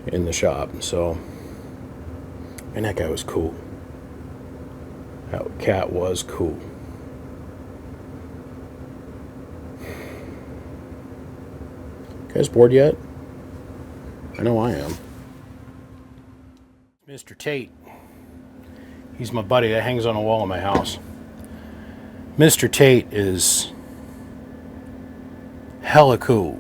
in the shop. So, and that guy was cool. That cat was cool. You guys bored yet? I know I am. Mr. Tate. He's my buddy that hangs on a wall in my house. Mr. Tate is hella cool.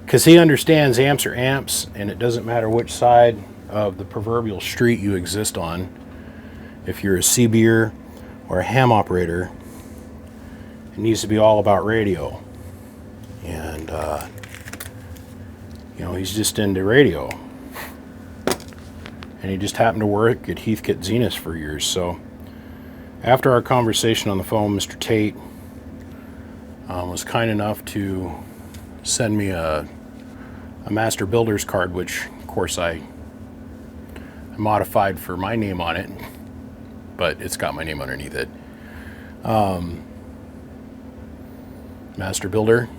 Because he understands amps are amps, and it doesn't matter which side of the proverbial street you exist on. If you're a CBer or a ham operator, it needs to be all about radio. And, you know, he's just into radio. And he just happened to work at Heathkit Zenith for years. So, after our conversation on the phone, Mr. Tate was kind enough to send me a master builder's card, which of course I modified for my name on it, but it's got my name underneath it. Master builder,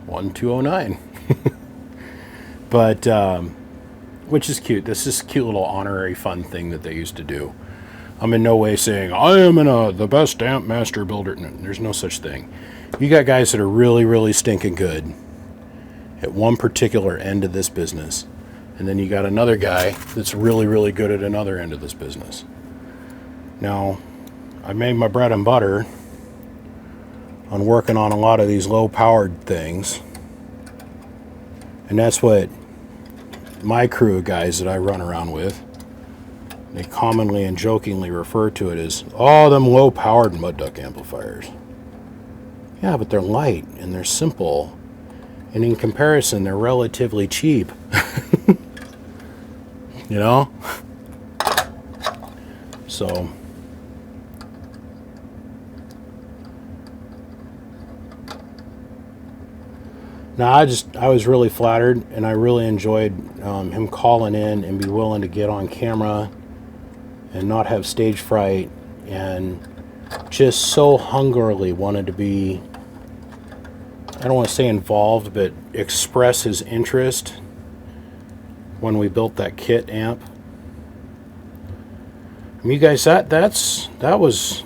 1209. But, which is cute. This is a cute little honorary fun thing that they used to do. I'm in no way saying, I am the best amp master builder. No, there's no such thing. You got guys that are really, really stinking good at one particular end of this business. And then you got another guy that's really, really good at another end of this business. Now, I made my bread and butter on working on a lot of these low-powered things. And that's what my crew of guys that I run around with, they commonly and jokingly refer to it as, oh, them low-powered mud duct amplifiers. Yeah, but they're light and they're simple. And in comparison, they're relatively cheap. You know? So... Now, I was really flattered, and I really enjoyed him calling in and be willing to get on camera and not have stage fright, and just so hungrily wanted to be, I don't want to say involved, but express his interest when we built that kit amp. I mean, you guys, that was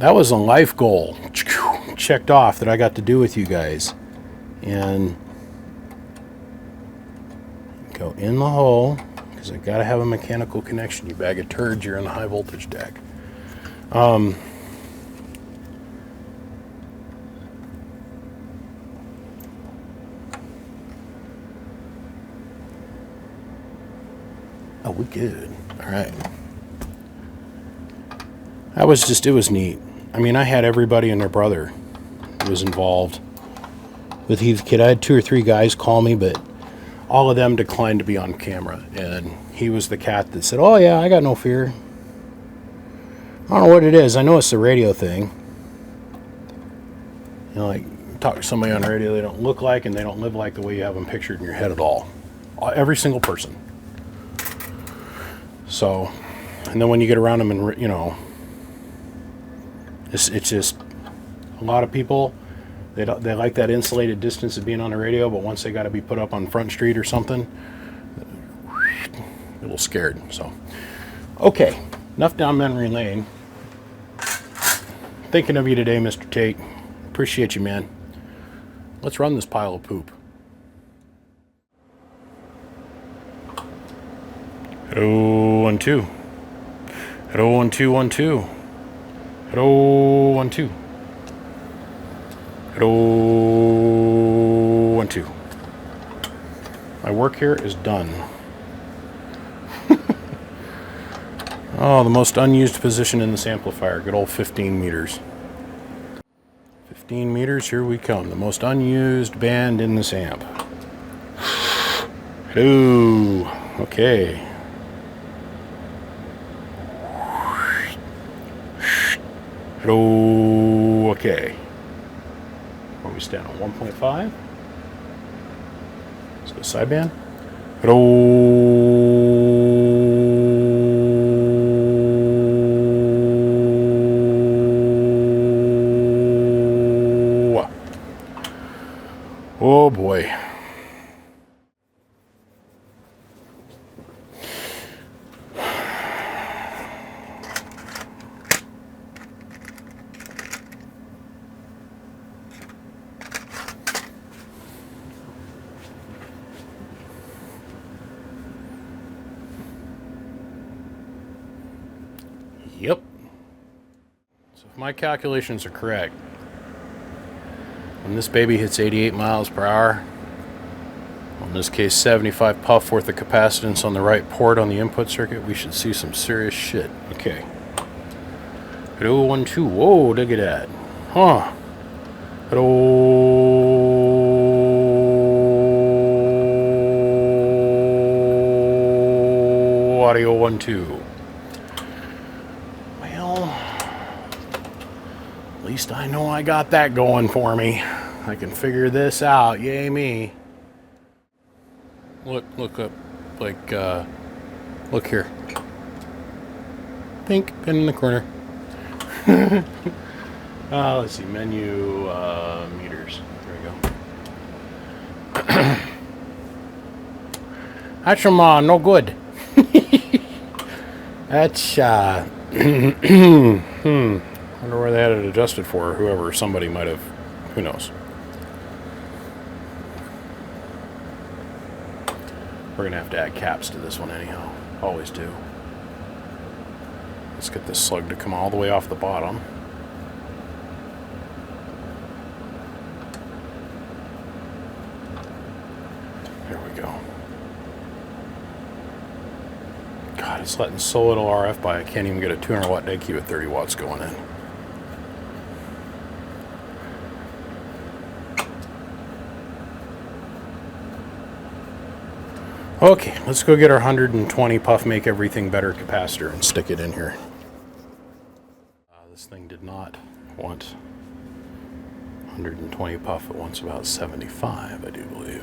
a life goal checked off that I got to do with you guys. And go in the hole, because I gotta have a mechanical connection. You bag of turds, you're in the high voltage deck. Oh, we good. All right. That was just, it was neat. I mean, I had everybody and their brother was involved with Heath Kid. I had 2 or 3 guys call me, but all of them declined to be on camera. And he was the cat that said, oh yeah, I got no fear. I don't know what it is. I know it's the radio thing. You know, like, talk to somebody on the radio they don't look like and they don't live like the way you have them pictured in your head at all. Every single person. So, and then when you get around them and, you know, it's just a lot of people, they like that insulated distance of being on the radio, but once they got to be put up on Front Street or something, a little scared. So, okay, enough down memory lane. Thinking of you today, Mr. Tate. Appreciate you, man. Let's run this pile of poop. Hello, 1 2. Hello, 1 2 1 2. Hello, 1 2. Hello, 1 2. My work here is done. Oh, the most unused position in this amplifier. Good old 15 meters. 15 meters, here we come. The most unused band in this amp. Hello. Okay. Hello. Okay. Where we stand on 1.5. Let's go sideband. Hello. Oh boy. Yep. So if my calculations are correct, when this baby hits 88 miles per hour, in this case 75 puff worth of capacitance on the right port on the input circuit, we should see some serious shit. Okay. Hello, 1 2. Whoa, look at that. Huh. Hello. Audio 1 2. At least I know I got that going for me. I can figure this out. Yay me. Look up. Like, look here. Pink, pin in the corner. Let's see, menu, meters. There we go. That's some, no good. That's, wonder where they had it adjusted for. Whoever, somebody might have, who knows. We're gonna have to add caps to this one anyhow. Always do. Let's get this slug to come all the way off the bottom. There we go. God, it's letting so little RF by. I can't even get a 200 watt dead key with 30 watts going in. Okay, let's go get our 120 puff make everything better capacitor and stick it in here. This thing did not want 120 puff. It wants about 75, I do believe.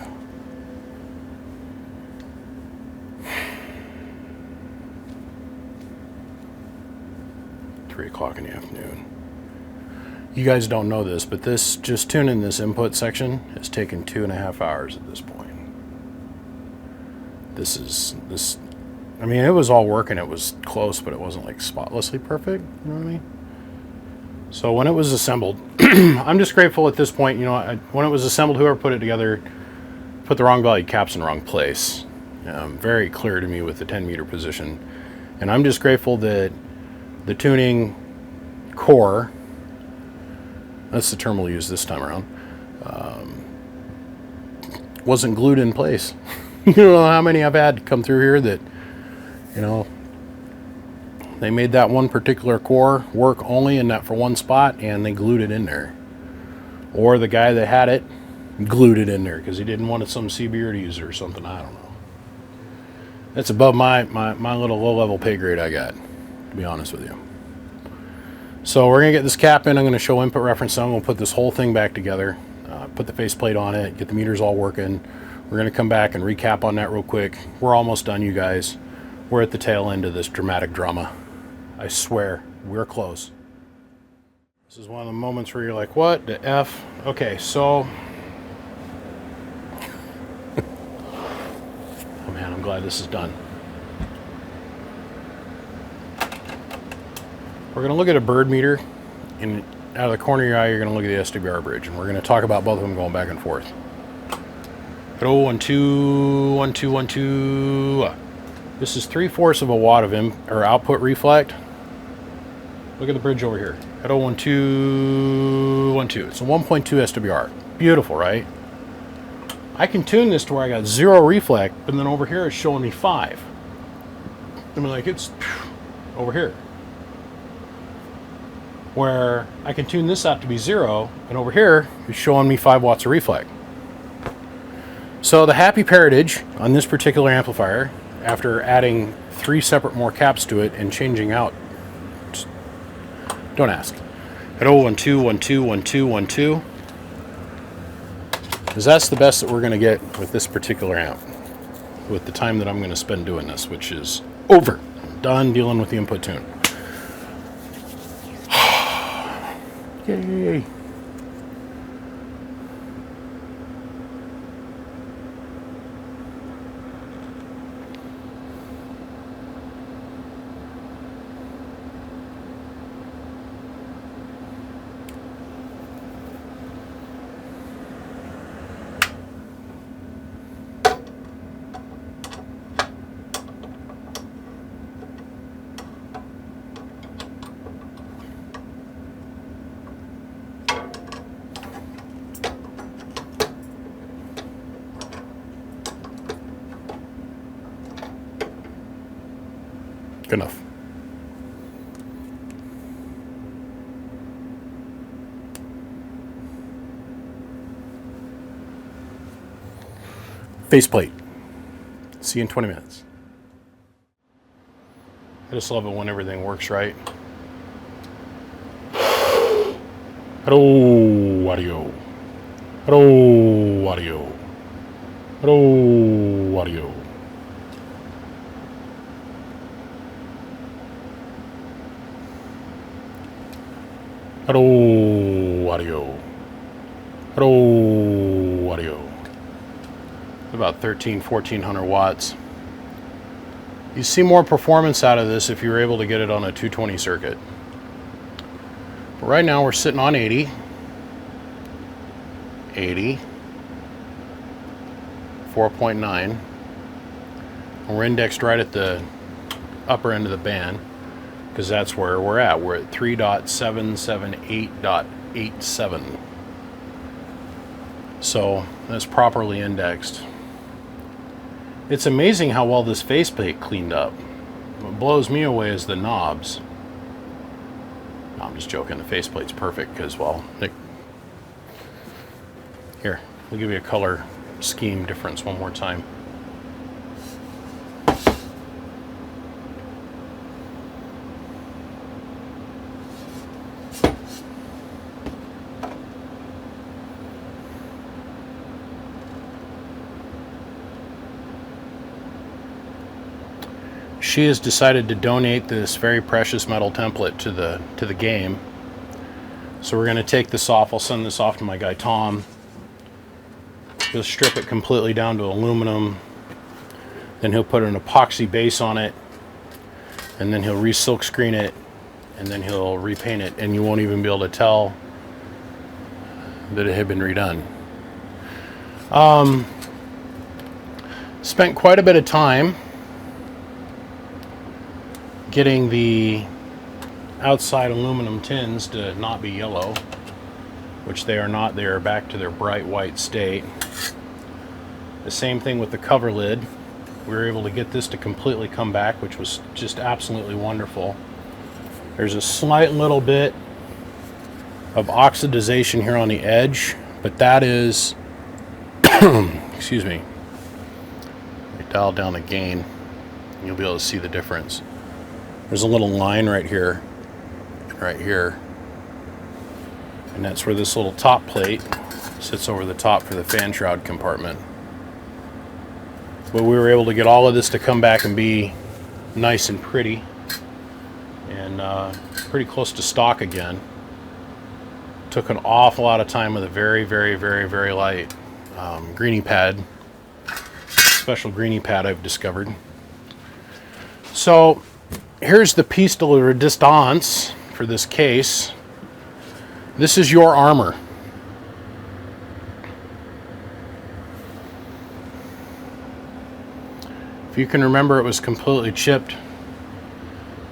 O'clock in the afternoon. You guys don't know this, but this, just tuning this input section has taken 2.5 hours at this point. I mean, it was all working, it was close, but it wasn't like spotlessly perfect, you know what I mean? So when it was assembled, I'm just grateful at this point, you know, when it was assembled, whoever put it together put the wrong value caps in the wrong place. Very clear to me with the 10 meter position. And I'm just grateful that the tuning core, that's the term we'll use this time around, wasn't glued in place. You know how many I've had come through here that, you know, they made that one particular core work only in that for one spot and they glued it in there. Or the guy that had it glued it in there because he didn't want some CB to use it or something, I don't know. That's above my little low-level pay grade I got, to be honest with you. So we're going to get this cap in. I'm going to show input reference. I'm going to put this whole thing back together, put the faceplate on it, get the meters all working. We're going to come back and recap on that real quick. We're almost done, you guys. We're at the tail end of this dramatic drama. I swear, we're close. This is one of the moments where you're like, what the F? Okay, so... oh man, I'm glad this is done. We're going to look at a bird meter, and out of the corner of your eye, you're going to look at the SWR bridge, and we're going to talk about both of them going back and forth. Hello, 1, 2, 1, 2, 1, 2. This is 3/4 of a watt of output reflect. Look at the bridge over here. Hello, 1, 2, 1, 2. It's a 1.2 SWR. Beautiful, right? I can tune this to where I got 0 reflect, but then over here it's showing me 5. I'm like, it's over here. Where I can tune this out to be 0, and over here it's showing me 5 watts of reflect. So the happy parentage on this particular amplifier, after adding 3 separate more caps to it and changing out, don't ask. Hello, 1, 2, 1, 2, 1, 2, 1, 2. Because that's the best that we're going to get with this particular amp, with the time that I'm going to spend doing this, which is over. I'm done dealing with the input tune. Yay. Good enough. Faceplate. See you in 20 minutes. I just love it when everything works right. Hello, audio. Hello, audio. Hello, audio. Hello, audio. Hello, audio. About 1400 watts. You see more performance out of this if you're able to get it on a 220 circuit. But right now we're sitting on 80. 80. 4.9. We're indexed right at the upper end of the band because that's where we're at. We're at 3.778.87. So that's properly indexed. It's amazing how well this faceplate cleaned up. What blows me away is the knobs. No, I'm just joking. The faceplate's perfect because, well, here, we'll give you a color scheme difference one more time. She has decided to donate this very precious metal template to the game. So we're going to take this off. I'll send this off to my guy Tom. He'll strip it completely down to aluminum. Then he'll put an epoxy base on it. And then he'll re-silk screen it. And then he'll repaint it. And you won't even be able to tell that it had been redone. Spent quite a bit of time getting the outside aluminum tins to not be yellow, which they are not. They are back to their bright white state. The same thing with the cover lid. We were able to get this to completely come back, which was just absolutely wonderful. There's a slight little bit of oxidization here on the edge, but that is excuse me, I dial down the gain and you'll be able to see the difference. There's a little line right here and right here, and that's where this little top plate sits over the top for the fan shroud compartment. But we were able to get all of this to come back and be nice and pretty and pretty close to stock again. Took an awful lot of time with a very, very, very, very light greenie pad, special greenie pad I've discovered. So here's the piece de resistance for this case. This is your armor. If you can remember, it was completely chipped,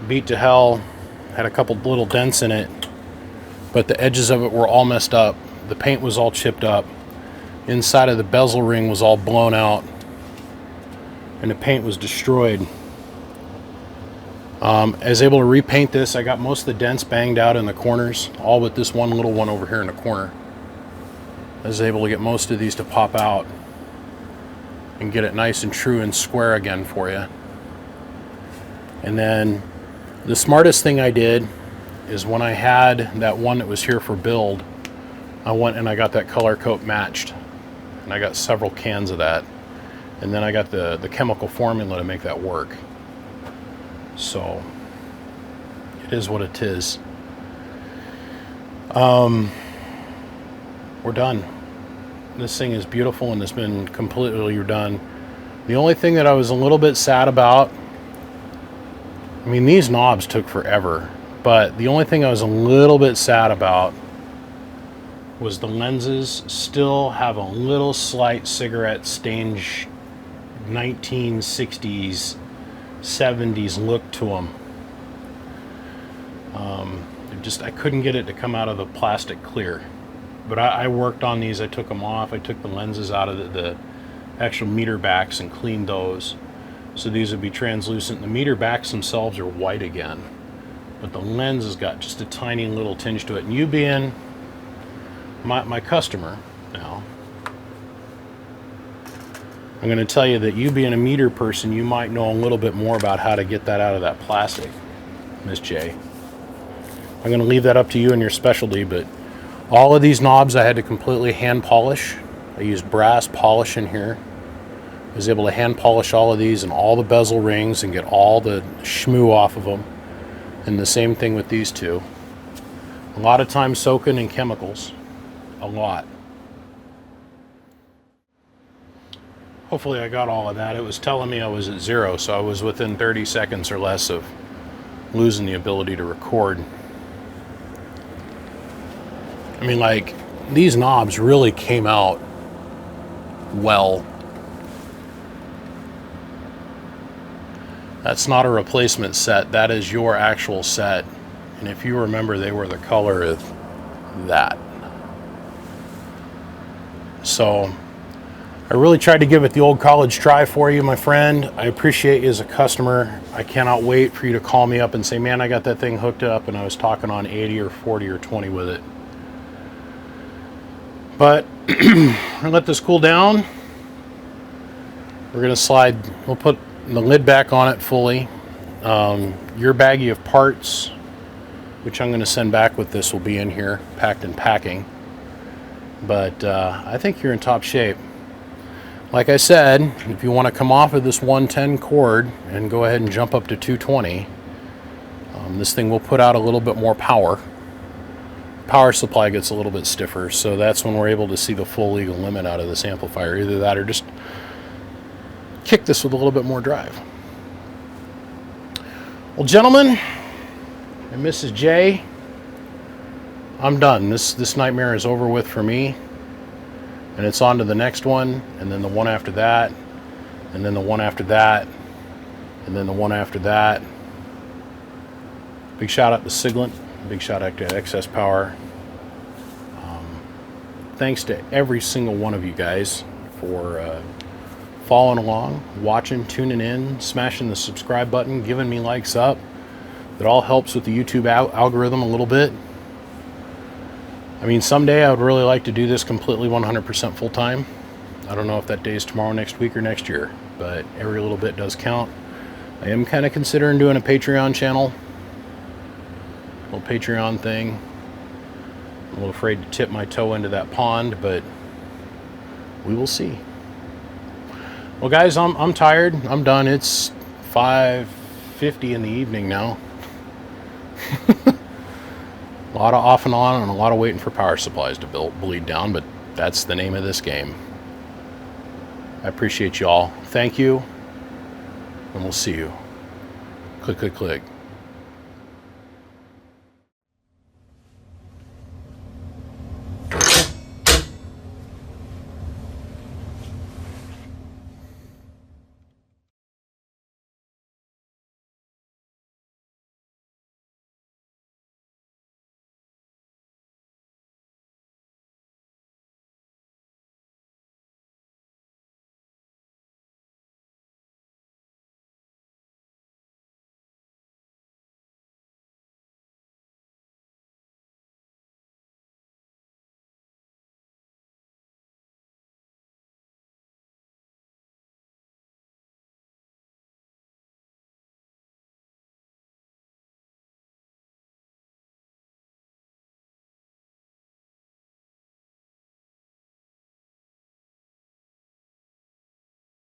beat to hell, had a couple little dents in it, but the edges of it were all messed up. The paint was all chipped up. Inside of the bezel ring was all blown out, and the paint was destroyed. I was able to repaint this. I got most of the dents banged out in the corners, all but this one little one over here in the corner. I was able to get most of these to pop out and get it nice and true and square again for you. And then the smartest thing I did is when I had that one that was here for build, I went and I got that color coat matched, and I got several cans of that, and then I got the chemical formula to make that work. So it is what it is. We're done. This thing is beautiful and it's been completely redone. The only thing that I was a little bit sad about, I mean, these knobs took forever, but the only thing I was a little bit sad about was the lenses still have a little slight cigarette stained 1960s 70s look to them. I couldn't get it to come out of the plastic clear, but I worked on these. I took them off. I took the lenses out of the actual meter backs and cleaned those, so these would be translucent. The meter backs themselves are white again, but the lens has got just a tiny little tinge to it. And you being my customer now, I'm going to tell you that you being a meter person, you might know a little bit more about how to get that out of that plastic, Miss J. I'm going to leave that up to you and your specialty, but all of these knobs I had to completely hand polish. I used brass polish in here. I was able to hand polish all of these and all the bezel rings and get all the schmoo off of them. And the same thing with these two. A lot of time soaking in chemicals. A lot. Hopefully I got all of that. It was telling me I was at 0, so I was within 30 seconds or less of losing the ability to record. I mean, like, these knobs really came out well. That's not a replacement set. That is your actual set. And if you remember, they were the color of that. So I really tried to give it the old college try for you, my friend. I appreciate you as a customer. I cannot wait for you to call me up and say, man, I got that thing hooked up and I was talking on 80 or 40 or 20 with it. But I'm gonna let this cool down. We're gonna slide, we'll put the lid back on it fully. Your baggie of parts, which I'm gonna send back with this, will be in here, packed and packing. But I think you're in top shape. Like I said, if you want to come off of this 110 cord and go ahead and jump up to 220, this thing will put out a little bit more power. Power supply gets a little bit stiffer, so that's when we're able to see the full legal limit out of this amplifier. Either that or just kick this with a little bit more drive. Well, gentlemen and Mrs. J, I'm done. This nightmare is over with for me. And it's on to the next one, and then the one after that, and then the one after that, and then the one after that. Big shout out to Siglant. Big shout out to Excess Power. Thanks to every single one of you guys for following along, watching, tuning in, smashing the subscribe button, giving me likes up. That all helps with the YouTube algorithm a little bit. I mean, someday I would really like to do this completely 100% full time. I don't know if that day is tomorrow, next week, or next year, but every little bit does count. I am kind of considering doing a Patreon channel, a little Patreon thing. I'm a little afraid to tip my toe into that pond, but we will see. Well, guys, I'm tired. I'm done. It's 5:50 in the evening now. A lot of off and on and a lot of waiting for power supplies to bleed down, but that's the name of this game. I appreciate you all. Thank you, and we'll see you. Click, click, click.